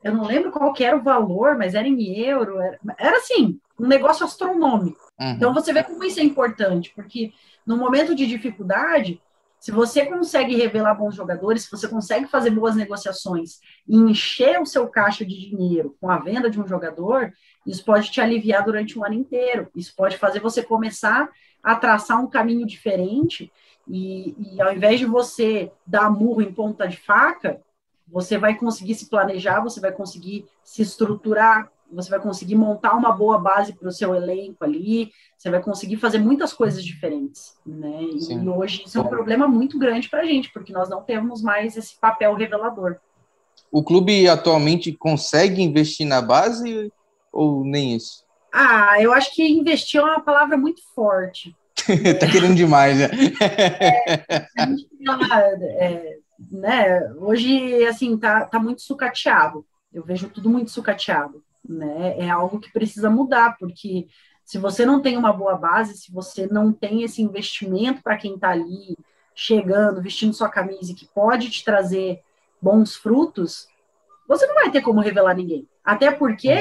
eu não lembro qual que era o valor, mas era em euro, era assim, um negócio astronômico. Então você vê como isso é importante, porque no momento de dificuldade, se você consegue revelar bons jogadores, se você consegue fazer boas negociações e encher o seu caixa de dinheiro com a venda de um jogador, isso pode te aliviar durante um ano inteiro. Isso pode fazer você começar a traçar um caminho diferente e ao invés de você dar murro em ponta de faca, você vai conseguir se planejar, você vai conseguir se estruturar, você vai conseguir montar uma boa base para o seu elenco ali, você vai conseguir fazer muitas coisas diferentes, né? E hoje isso é um problema muito grande para a gente, porque nós não temos mais esse papel revelador.
O clube atualmente consegue investir na base ou nem isso?
Eu acho que investir é uma palavra muito forte.
Tá querendo demais, né?
A gente né? Hoje, assim, tá muito sucateado. Eu vejo tudo muito sucateado, né? É algo que precisa mudar, porque se você não tem uma boa base, se você não tem esse investimento para quem está ali chegando, vestindo sua camisa e que pode te trazer bons frutos, você não vai ter como revelar ninguém. Até porque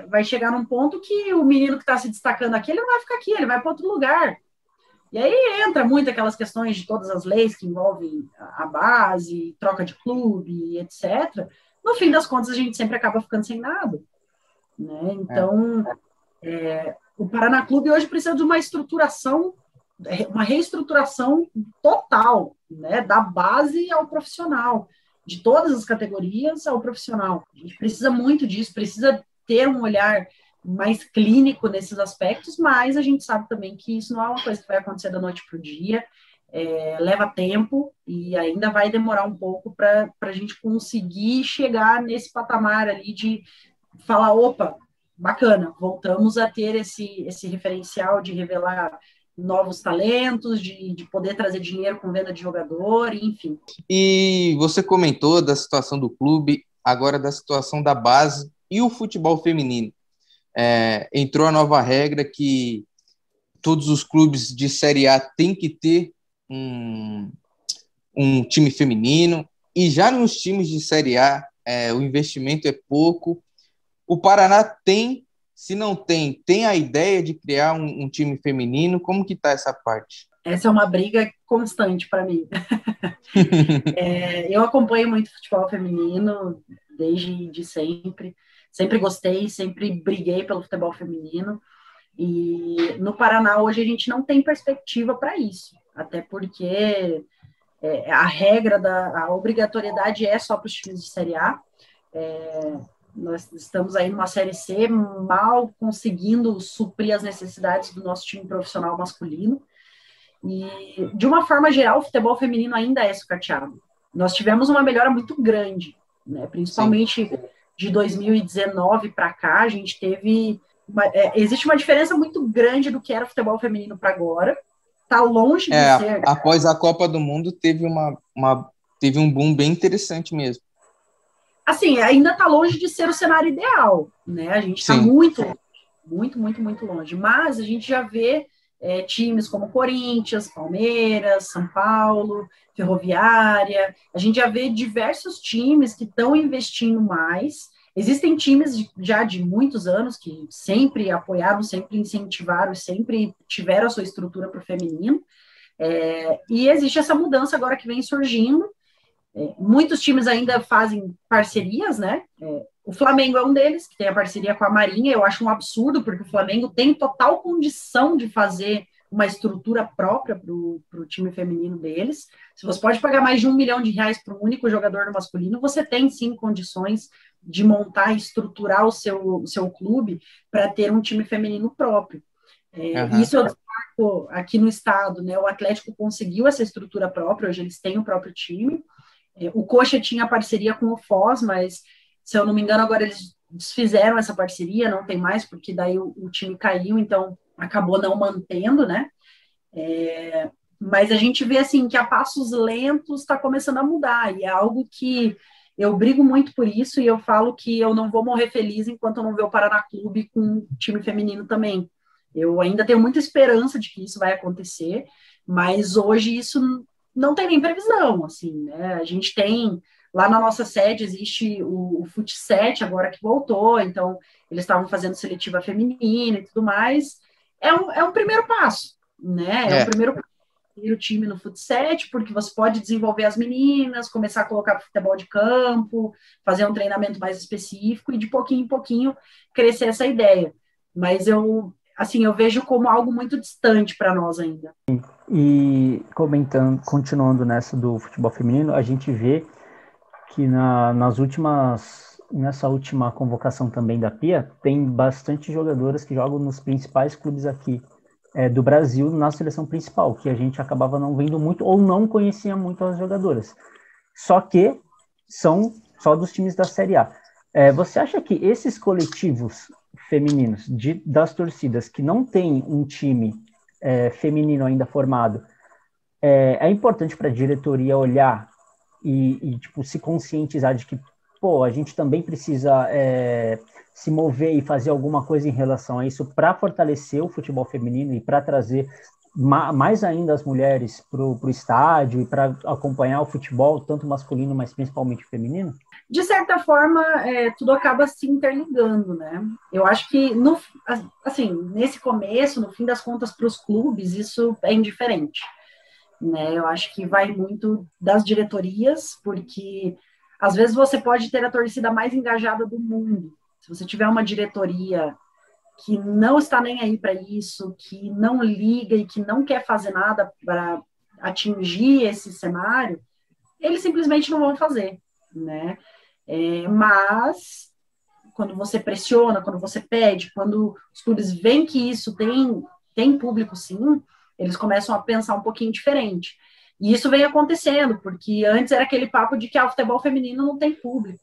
vai chegar num ponto que o menino que está se destacando aqui, ele não vai ficar aqui, ele vai para outro lugar. E aí entra muito aquelas questões de todas as leis que envolvem a base, troca de clube, etc. No fim das contas, a gente sempre acaba ficando sem nada, né? Então, o Paraná Clube hoje precisa de uma estruturação, uma reestruturação total, né? Da base ao profissional, de todas as categorias ao profissional. A gente precisa muito disso, precisa ter um olhar mais clínico nesses aspectos, mas a gente sabe também que isso não é uma coisa que vai acontecer da noite para o dia, leva tempo e ainda vai demorar um pouco para a gente conseguir chegar nesse patamar ali de falar, opa, bacana, voltamos a ter esse referencial de revelar novos talentos, de poder trazer dinheiro com venda de jogador, enfim.
E você comentou da situação do clube, agora da situação da base e o futebol feminino. Entrou a nova regra que todos os clubes de Série A têm que ter um time feminino, e já nos times de Série A o investimento é pouco. O Paraná tem, se não tem a ideia de criar um time feminino. Como que está essa parte?
Essa é uma briga constante para mim. Eu acompanho muito futebol feminino desde sempre. Sempre gostei, sempre briguei pelo futebol feminino. E no Paraná, hoje, a gente não tem perspectiva para isso. Até porque a regra a obrigatoriedade é só para os times de Série A. Nós estamos aí numa Série C, mal conseguindo suprir as necessidades do nosso time profissional masculino. E, de uma forma geral, o futebol feminino ainda é sucateado. Nós tivemos uma melhora muito grande, né? Principalmente de 2019 para cá, a gente teve... existe uma diferença muito grande do que era o futebol feminino para agora. Está longe de ser...
Após a Copa do Mundo, teve teve um boom bem interessante mesmo.
Assim, ainda está longe de ser o cenário ideal, né? A gente está muito longe. Mas a gente já vê times como Corinthians, Palmeiras, São Paulo, Ferroviária. A gente já vê diversos times que estão investindo mais. Existem times já de muitos anos que sempre apoiaram, sempre incentivaram, sempre tiveram a sua estrutura para o feminino. E existe essa mudança agora que vem surgindo. Muitos times ainda fazem parcerias, né? O Flamengo é um deles, que tem a parceria com a Marinha. Eu acho um absurdo, porque o Flamengo tem total condição de fazer uma estrutura própria para o time feminino deles. Se você pode pagar mais de R$1 milhão para um único jogador no masculino, você tem sim condições de montar e estruturar o seu clube para ter um time feminino próprio. Isso eu destaco aqui no estado, né? O Atlético conseguiu essa estrutura própria, hoje eles têm o próprio time. O Coxa tinha parceria com o Foz, mas, se eu não me engano, agora eles desfizeram essa parceria, não tem mais, porque daí o time caiu, então acabou não mantendo, né? Mas a gente vê, assim, que a passos lentos está começando a mudar, e é algo que eu brigo muito por isso, e eu falo que eu não vou morrer feliz enquanto eu não ver o Paraná Clube com um time feminino também. Eu ainda tenho muita esperança de que isso vai acontecer, mas hoje isso não tem nem previsão, assim, né? A gente tem, lá na nossa sede existe o Fut7 agora que voltou, então eles estavam fazendo seletiva feminina e tudo mais. É um primeiro passo, né? É um primeiro time no Fut7, porque você pode desenvolver as meninas, começar a colocar futebol de campo, fazer um treinamento mais específico e de pouquinho em pouquinho crescer essa ideia. Mas eu vejo como algo muito distante para nós ainda.
E continuando nessa do futebol feminino, a gente vê que nessa última convocação também da Pia, tem bastante jogadoras que jogam nos principais clubes aqui do Brasil na seleção principal, que a gente acabava não vendo muito ou não conhecia muito as jogadoras. Só que são só dos times da Série A. Você acha que esses coletivos femininos das torcidas que não tem um time feminino ainda formado, é importante para a diretoria olhar e tipo, se conscientizar de que, pô, a gente também precisa se mover e fazer alguma coisa em relação a isso para fortalecer o futebol feminino e para trazer mais ainda as mulheres para o estádio e para acompanhar o futebol, tanto masculino, mas principalmente feminino?
De certa forma, tudo acaba se interligando, né? Eu acho que, nesse começo, no fim das contas, para os clubes, isso é indiferente, né? Eu acho que vai muito das diretorias, porque às vezes você pode ter a torcida mais engajada do mundo. Se você tiver uma diretoria que não está nem aí para isso, que não liga e que não quer fazer nada para atingir esse cenário, eles simplesmente não vão fazer, né? Mas quando você pressiona, quando você pede, quando os clubes veem que isso tem público, sim, eles começam a pensar um pouquinho diferente. E isso vem acontecendo, porque antes era aquele papo de que o futebol feminino não tem público.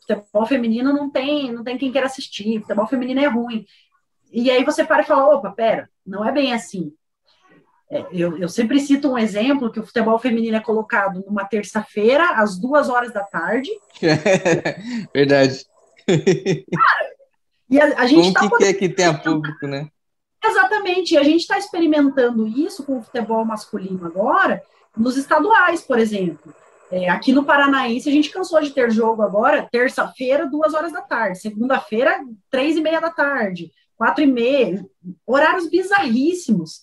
Futebol feminino não tem quem queira assistir, futebol feminino é ruim. E aí você para e fala, opa, pera, não é bem assim. Eu sempre cito um exemplo que o futebol feminino é colocado numa terça-feira, às 2 horas da tarde.
Verdade.
E a gente
como que quer que tenha público, né?
Exatamente, e a gente está experimentando isso com o futebol masculino agora, nos estaduais, por exemplo. Aqui no Paranaense, a gente cansou de ter jogo agora, terça-feira, 2 horas da tarde, segunda-feira, 3:30 da tarde, 4:30, horários bizarríssimos.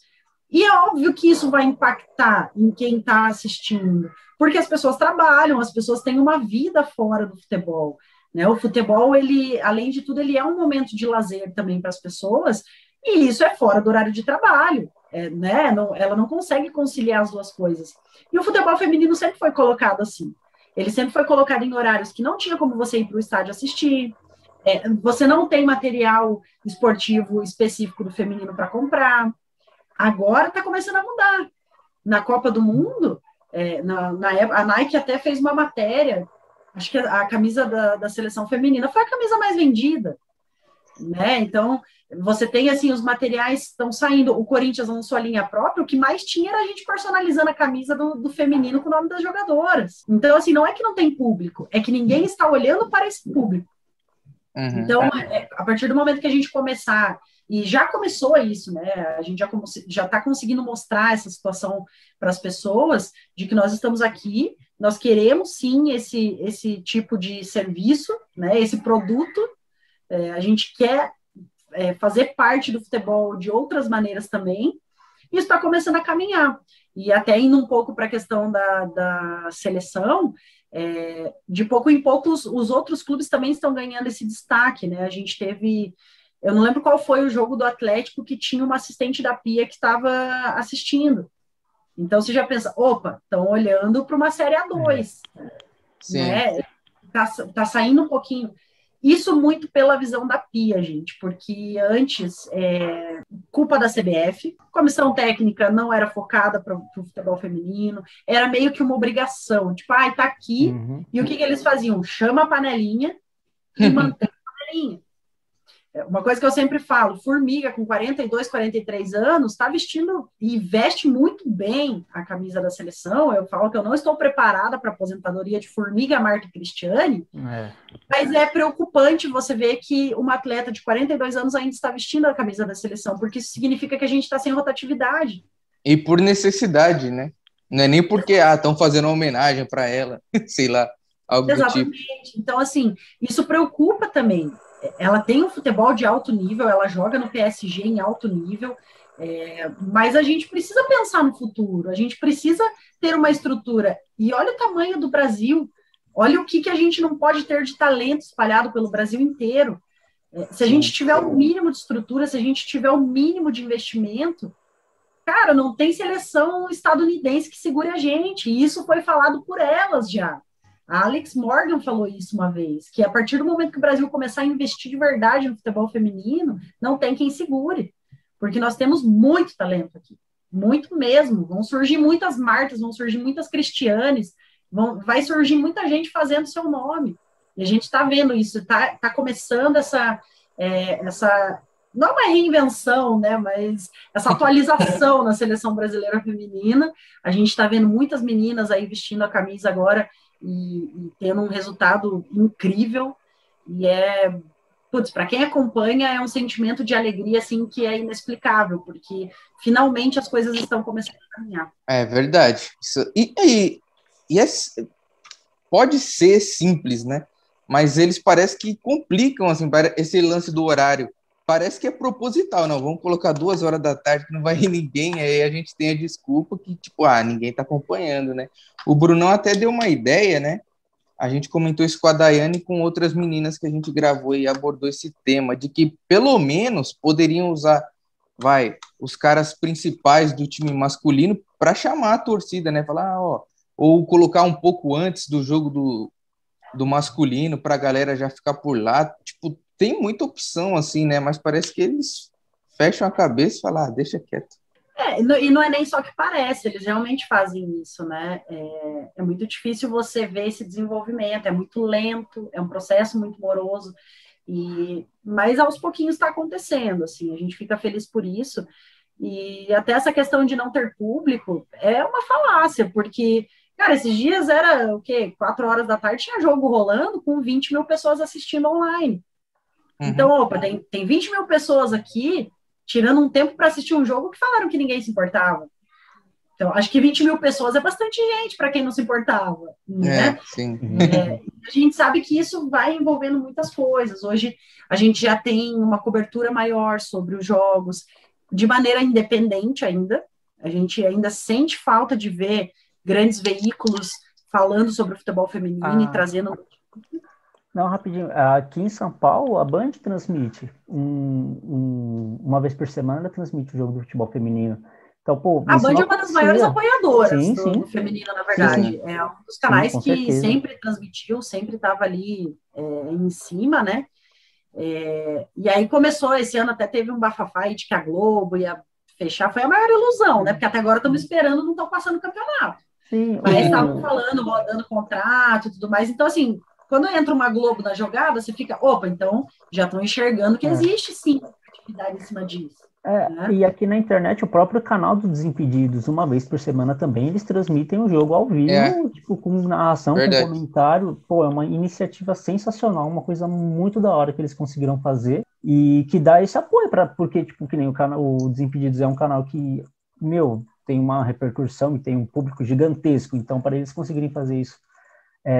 E é óbvio que isso vai impactar em quem está assistindo, porque as pessoas trabalham, as pessoas têm uma vida fora do futebol, né? O futebol, ele, além de tudo, ele é um momento de lazer também para as pessoas, e isso é fora do horário de trabalho, né? Ela não consegue conciliar as duas coisas. E o futebol feminino sempre foi colocado assim. Ele sempre foi colocado em horários que não tinha como você ir para o estádio assistir, você não tem material esportivo específico do feminino para comprar. Agora está começando a mudar. Na Copa do Mundo, a Nike até fez uma matéria, acho que a camisa da seleção feminina foi a camisa mais vendida, né? Então, você tem, assim, os materiais estão saindo, o Corinthians lançou a linha própria, o que mais tinha era a gente personalizando a camisa do feminino com o nome das jogadoras. Então, assim, não é que não tem público, é que ninguém está olhando para esse público. Uhum. Então, a partir do momento que a gente começar, e já começou isso, né? A gente já está conseguindo mostrar essa situação para as pessoas, de que nós estamos aqui, nós queremos sim esse tipo de serviço, né? Esse produto, a gente quer fazer parte do futebol de outras maneiras também, e isso está começando a caminhar. E até indo um pouco para a questão da seleção, de pouco em pouco os outros clubes também estão ganhando esse destaque, né? A gente teve, eu não lembro qual foi o jogo do Atlético que tinha uma assistente da Pia que estava assistindo. Então você já pensa, opa, estão olhando para uma Série A2, né? Tá saindo um pouquinho. Isso muito pela visão da Pia, gente, porque antes, culpa da CBF, comissão técnica não era focada para o futebol feminino, era meio que uma obrigação, tipo, tá aqui, e o que eles faziam? Chama a panelinha e mantém a panelinha. Uma coisa que eu sempre falo, Formiga, com 42, 43 anos, está vestindo e veste muito bem a camisa da seleção. Eu falo que eu não estou preparada para a aposentadoria de Formiga, Marta e Cristiane, mas é preocupante você ver que uma atleta de 42 anos ainda está vestindo a camisa da seleção, porque isso significa que a gente está sem rotatividade.
E por necessidade, né? Não é nem porque estão fazendo uma homenagem para ela, sei lá, algo
Exatamente.
do tipo.
Então, assim, isso preocupa também. Ela tem um futebol de alto nível, ela joga no PSG em alto nível, mas a gente precisa pensar no futuro, a gente precisa ter uma estrutura. E olha o tamanho do Brasil, olha o que a gente não pode ter de talento espalhado pelo Brasil inteiro. Se a gente tiver o mínimo de estrutura, se a gente tiver o mínimo de investimento, cara, não tem seleção estadunidense que segure a gente, e isso foi falado por elas já. A Alex Morgan falou isso uma vez, que a partir do momento que o Brasil começar a investir de verdade no futebol feminino, não tem quem segure, porque nós temos muito talento aqui, muito mesmo. Vão surgir muitas Martas, vão surgir muitas Cristianes, vai surgir muita gente fazendo seu nome. E a gente está vendo isso, está começando essa não é uma reinvenção, né, mas essa atualização na seleção brasileira feminina. A gente está vendo muitas meninas aí vestindo a camisa agora, e tendo um resultado incrível, e para quem acompanha, é um sentimento de alegria, assim, que é inexplicável, porque finalmente as coisas estão começando a caminhar.
É verdade. Pode ser simples, né? Mas eles parecem que complicam, assim, esse lance do horário. Parece que é proposital, não, vamos colocar 2 horas da tarde que não vai ir ninguém, aí a gente tem a desculpa que, tipo, ninguém tá acompanhando, né? O Brunão até deu uma ideia, né? A gente comentou isso com a Daiane e com outras meninas que a gente gravou e abordou esse tema, de que pelo menos poderiam usar, os caras principais do time masculino para chamar a torcida, né? Falar, ou colocar um pouco antes do jogo do masculino para a galera já ficar por lá, tipo, tem muita opção, assim, né? Mas parece que eles fecham a cabeça e falam, deixa quieto.
E não é nem só que parece, eles realmente fazem isso, né? É muito difícil você ver esse desenvolvimento, é muito lento, é um processo muito moroso, mas aos pouquinhos está acontecendo, assim, a gente fica feliz por isso. E até essa questão de não ter público é uma falácia, porque, cara, esses dias era o quê? 4 horas da tarde tinha jogo rolando com 20 mil pessoas assistindo online. Então, tem 20 mil pessoas aqui, tirando um tempo para assistir um jogo, que falaram que ninguém se importava. Então, acho que 20 mil pessoas é bastante gente para quem não se importava, né?
Sim.
A gente sabe que isso vai envolvendo muitas coisas. Hoje, a gente já tem uma cobertura maior sobre os jogos, de maneira independente ainda. A gente ainda sente falta de ver grandes veículos falando sobre o futebol feminino e trazendo...
Não, rapidinho. Aqui em São Paulo, a Band transmite. Uma vez por semana, ela transmite o jogo do futebol feminino. Então,
a Band é uma das maiores apoiadoras do feminino, na verdade.
Sim.
É um dos canais que
certeza.
sempre transmitiu, sempre estava ali em cima, né? E aí começou, esse ano até teve um bafafá de que a Globo ia fechar. Foi a maior ilusão, né? Porque até agora estamos esperando, não estão passando o campeonato.
Sim,
mas estavam falando, rodando contrato e tudo mais. Então, assim, quando entra uma Globo na jogada, você fica, então já estão enxergando que existe sim atividade em cima disso. Né?
E aqui na internet, o próprio canal do Desimpedidos, uma vez por semana também, eles transmitem o jogo ao vivo, tipo, com narração, com comentário. É uma iniciativa sensacional, uma coisa muito da hora que eles conseguiram fazer e que dá esse apoio, porque, tipo, que nem o Desimpedidos é um canal que, tem uma repercussão e tem um público gigantesco, então para eles conseguirem fazer isso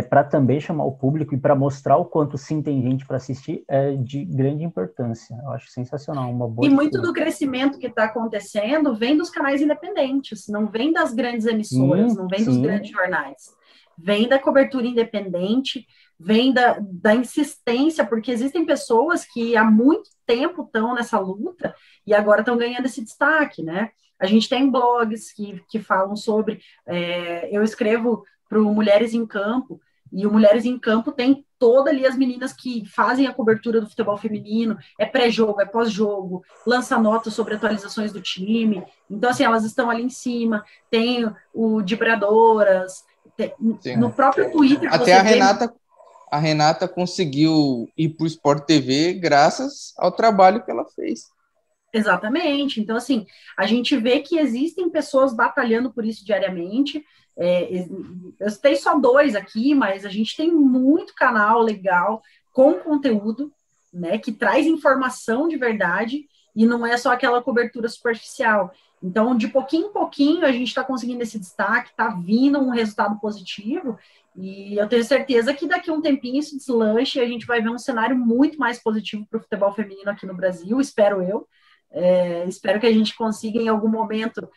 para também chamar o público e para mostrar o quanto sim tem gente para assistir é de grande importância. Eu acho sensacional, uma boa.
E muito do crescimento que está acontecendo vem dos canais independentes, não vem das grandes emissoras, não vem dos grandes jornais. Vem da cobertura independente, vem da insistência, porque existem pessoas que há muito tempo estão nessa luta e agora estão ganhando esse destaque, né? A gente tem blogs que falam sobre... eu escrevo para o Mulheres em Campo, E o Mulheres em Campo tem toda ali as meninas que fazem a cobertura do futebol feminino, é pré-jogo, é pós-jogo, lança notas sobre atualizações do time. Então, assim, elas estão ali em cima, tem o Dibradoras, no próprio Twitter.
Até a Renata conseguiu ir para o Sport TV graças ao trabalho que ela fez.
Exatamente. Então, assim, a gente vê que existem pessoas batalhando por isso diariamente. Eu citei só 2 aqui, mas a gente tem muito canal legal com conteúdo, né, que traz informação de verdade e não é só aquela cobertura superficial. Então, de pouquinho em pouquinho, a gente está conseguindo esse destaque, está vindo um resultado positivo, e eu tenho certeza que daqui a um tempinho isso deslanche e a gente vai ver um cenário muito mais positivo para o futebol feminino aqui no Brasil, espero eu. Espero que a gente consiga, em algum momento,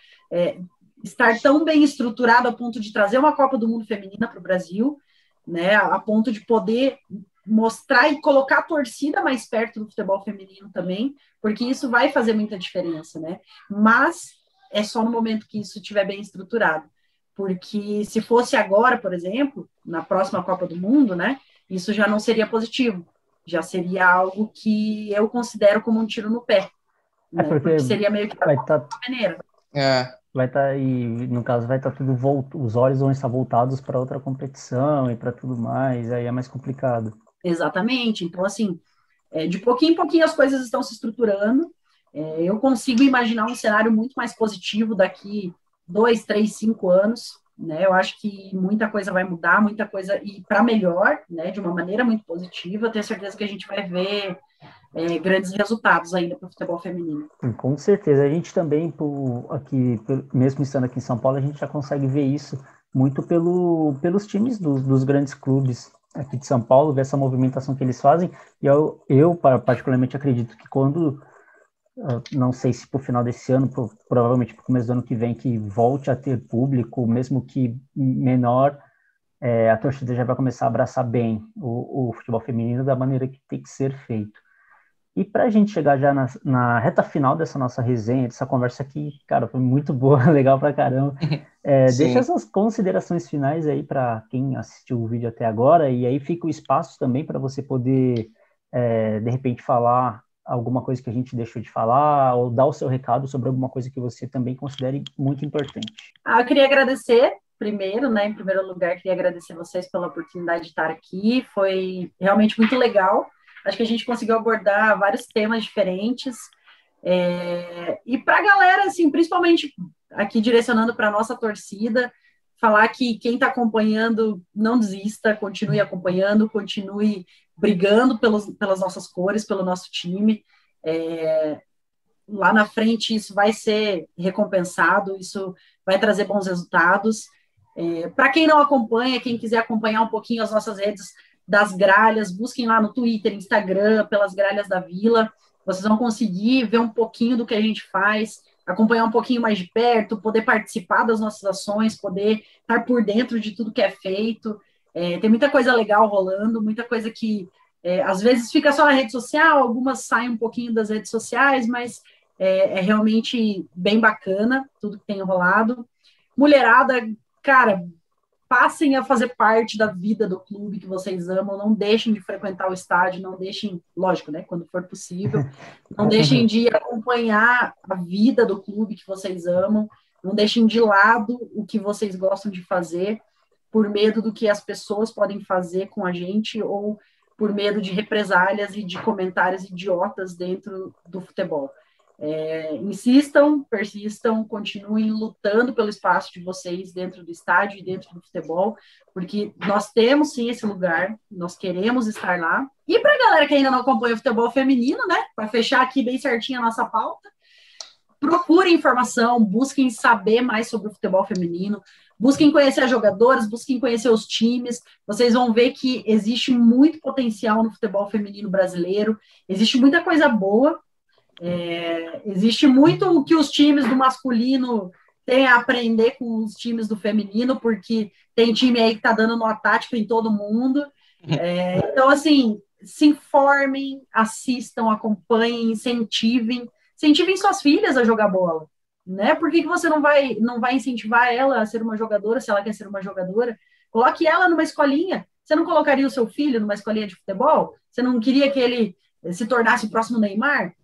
estar tão bem estruturado a ponto de trazer uma Copa do Mundo feminina para o Brasil, né, a ponto de poder mostrar e colocar a torcida mais perto do futebol feminino também, porque isso vai fazer muita diferença, né? Mas é só no momento que isso estiver bem estruturado, porque se fosse agora, por exemplo, na próxima Copa do Mundo, né, isso já não seria positivo, já seria algo que eu considero como um tiro no pé. Né? Porque seria meio que
vai estar vai estar, e no caso vai estar tudo os olhos vão estar voltados para outra competição e para tudo mais, aí é mais complicado.
Exatamente. Então, assim, de pouquinho em pouquinho as coisas estão se estruturando. Eu consigo imaginar um cenário muito mais positivo daqui 2, 3, 5 anos. Né? Eu acho que muita coisa vai mudar, muita coisa, e para melhor, né? De uma maneira muito positiva. Eu tenho certeza que a gente vai ver grandes resultados ainda para o futebol feminino.
Com certeza. A gente também, mesmo estando aqui em São Paulo, a gente já consegue ver isso muito pelos times dos grandes clubes aqui de São Paulo, ver essa movimentação que eles fazem. E eu particularmente acredito que quando, não sei se para o final desse ano, provavelmente para o começo do ano que vem, que volte a ter público, mesmo que menor, a torcida já vai começar a abraçar bem o futebol feminino da maneira que tem que ser feito. E para a gente chegar já na reta final dessa nossa resenha, dessa conversa aqui, cara, foi muito boa, legal pra caramba. Deixa essas considerações finais aí para quem assistiu o vídeo até agora, e aí fica o espaço também para você poder, de repente, falar alguma coisa que a gente deixou de falar, ou dar o seu recado sobre alguma coisa que você também considere muito importante.
Eu queria agradecer primeiro, né, em primeiro lugar, queria agradecer vocês pela oportunidade de estar aqui, foi realmente muito legal. Acho que a gente conseguiu abordar vários temas diferentes. E para a galera, assim, principalmente aqui direcionando para a nossa torcida, falar que quem está acompanhando não desista, continue acompanhando, continue brigando pelas nossas cores, pelo nosso time. Lá na frente isso vai ser recompensado, isso vai trazer bons resultados. Para quem não acompanha, quem quiser acompanhar um pouquinho as nossas redes das gralhas, busquem lá no Twitter, Instagram, pelas gralhas da Vila, vocês vão conseguir ver um pouquinho do que a gente faz, acompanhar um pouquinho mais de perto, poder participar das nossas ações, poder estar por dentro de tudo que é feito. Tem muita coisa legal rolando, muita coisa que às vezes fica só na rede social, algumas saem um pouquinho das redes sociais, mas é realmente bem bacana tudo que tem rolado. Mulherada, cara, passem a fazer parte da vida do clube que vocês amam, não deixem de frequentar o estádio, não deixem, lógico, né, quando for possível, não deixem de acompanhar a vida do clube que vocês amam, não deixem de lado o que vocês gostam de fazer, por medo do que as pessoas podem fazer com a gente, ou por medo de represálias e de comentários idiotas dentro do futebol. Insistam, persistam, continuem lutando pelo espaço de vocês dentro do estádio e dentro do futebol, porque nós temos sim esse lugar, nós queremos estar lá. E para a galera que ainda não acompanha o futebol feminino, né, para fechar aqui bem certinho a nossa pauta, procurem informação, busquem saber mais sobre o futebol feminino, busquem conhecer as jogadoras, busquem conhecer os times, vocês vão ver que existe muito potencial no futebol feminino brasileiro, existe muita coisa boa. Existe muito o que os times do masculino têm a aprender com os times do feminino, porque tem time aí que está dando nó tático em todo mundo. Então, assim, se informem, assistam, acompanhem, incentivem suas filhas a jogar bola, né? Por que você não vai incentivar ela a ser uma jogadora, se ela quer ser uma jogadora? Coloque ela numa escolinha, Você não colocaria o seu filho numa escolinha de futebol? Você não queria que ele se tornasse o próximo Neymar?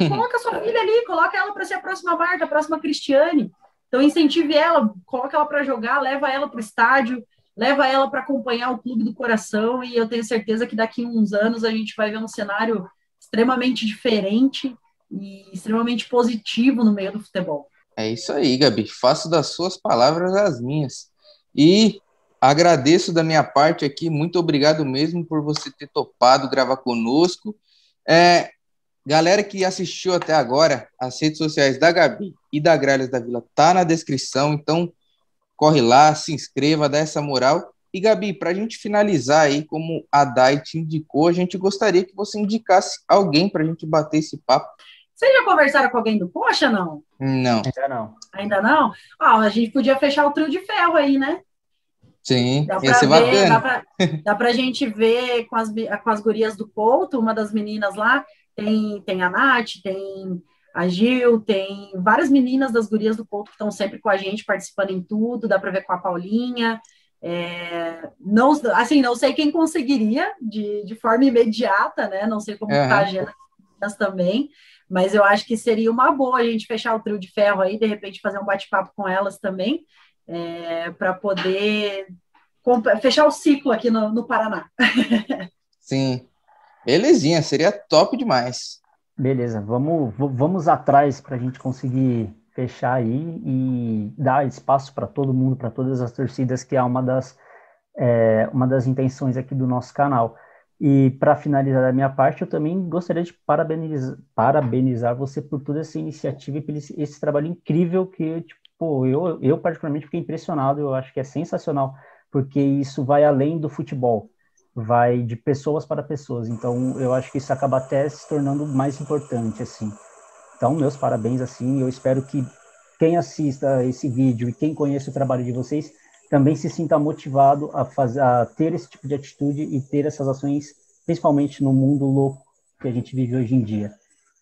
Coloca a sua filha ali, coloca ela para ser a próxima Marta, a próxima Cristiane. Então, incentive ela, coloca ela para jogar, leva ela para o estádio, leva ela para acompanhar o clube do coração, e eu tenho certeza que daqui a uns anos a gente vai ver um cenário extremamente diferente e extremamente positivo no meio do futebol.
É isso aí, Gabi. Faço das suas palavras as minhas. E agradeço da minha parte aqui, muito obrigado mesmo por você ter topado gravar conosco. Galera que assistiu até agora, as redes sociais da Gabi e da Gralhas da Vila tá na descrição, então corre lá, se inscreva, dá essa moral. E Gabi, para a gente finalizar aí, como a Dai te indicou, a gente gostaria que você indicasse alguém para a gente bater esse papo.
Vocês já conversaram com alguém do Poxa, não?
Não.
Ainda não.
Ainda não? A gente podia fechar o trio de ferro aí, né?
Sim, ia ser bacana.
Dá pra gente ver com as gurias do Couto, uma das meninas lá, tem a Nath, tem a Gil, tem várias meninas das gurias do Couto que estão sempre com a gente, participando em tudo, dá para ver com a Paulinha. Não sei quem conseguiria de forma imediata, né? Não sei como está a agenda também, mas eu acho que seria uma boa a gente fechar o trio de ferro aí, de repente fazer um bate-papo com elas também, para poder fechar o ciclo aqui no Paraná.
Sim. Belezinha, seria top demais.
Beleza, vamos atrás para a gente conseguir fechar aí e dar espaço para todo mundo, para todas as torcidas, que é uma das intenções aqui do nosso canal. E para finalizar da minha parte, eu também gostaria de parabenizar você por toda essa iniciativa e por esse trabalho incrível que, tipo, eu particularmente fiquei impressionado, eu acho que é sensacional, porque isso vai além do futebol. Vai de pessoas para pessoas, então eu acho que isso acaba até se tornando mais importante, assim. Então, meus parabéns, assim, eu espero que quem assista esse vídeo e quem conhece o trabalho de vocês também se sinta motivado a ter esse tipo de atitude e ter essas ações, principalmente no mundo louco que a gente vive hoje em dia.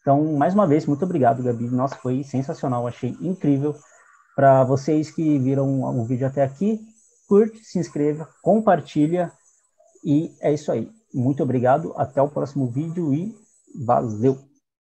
Então, mais uma vez, muito obrigado, Gabi, nossa, foi sensacional, achei incrível. Para vocês que viram o vídeo até aqui, curte, se inscreva, compartilha. E é isso aí. Muito obrigado. Até o próximo vídeo e valeu!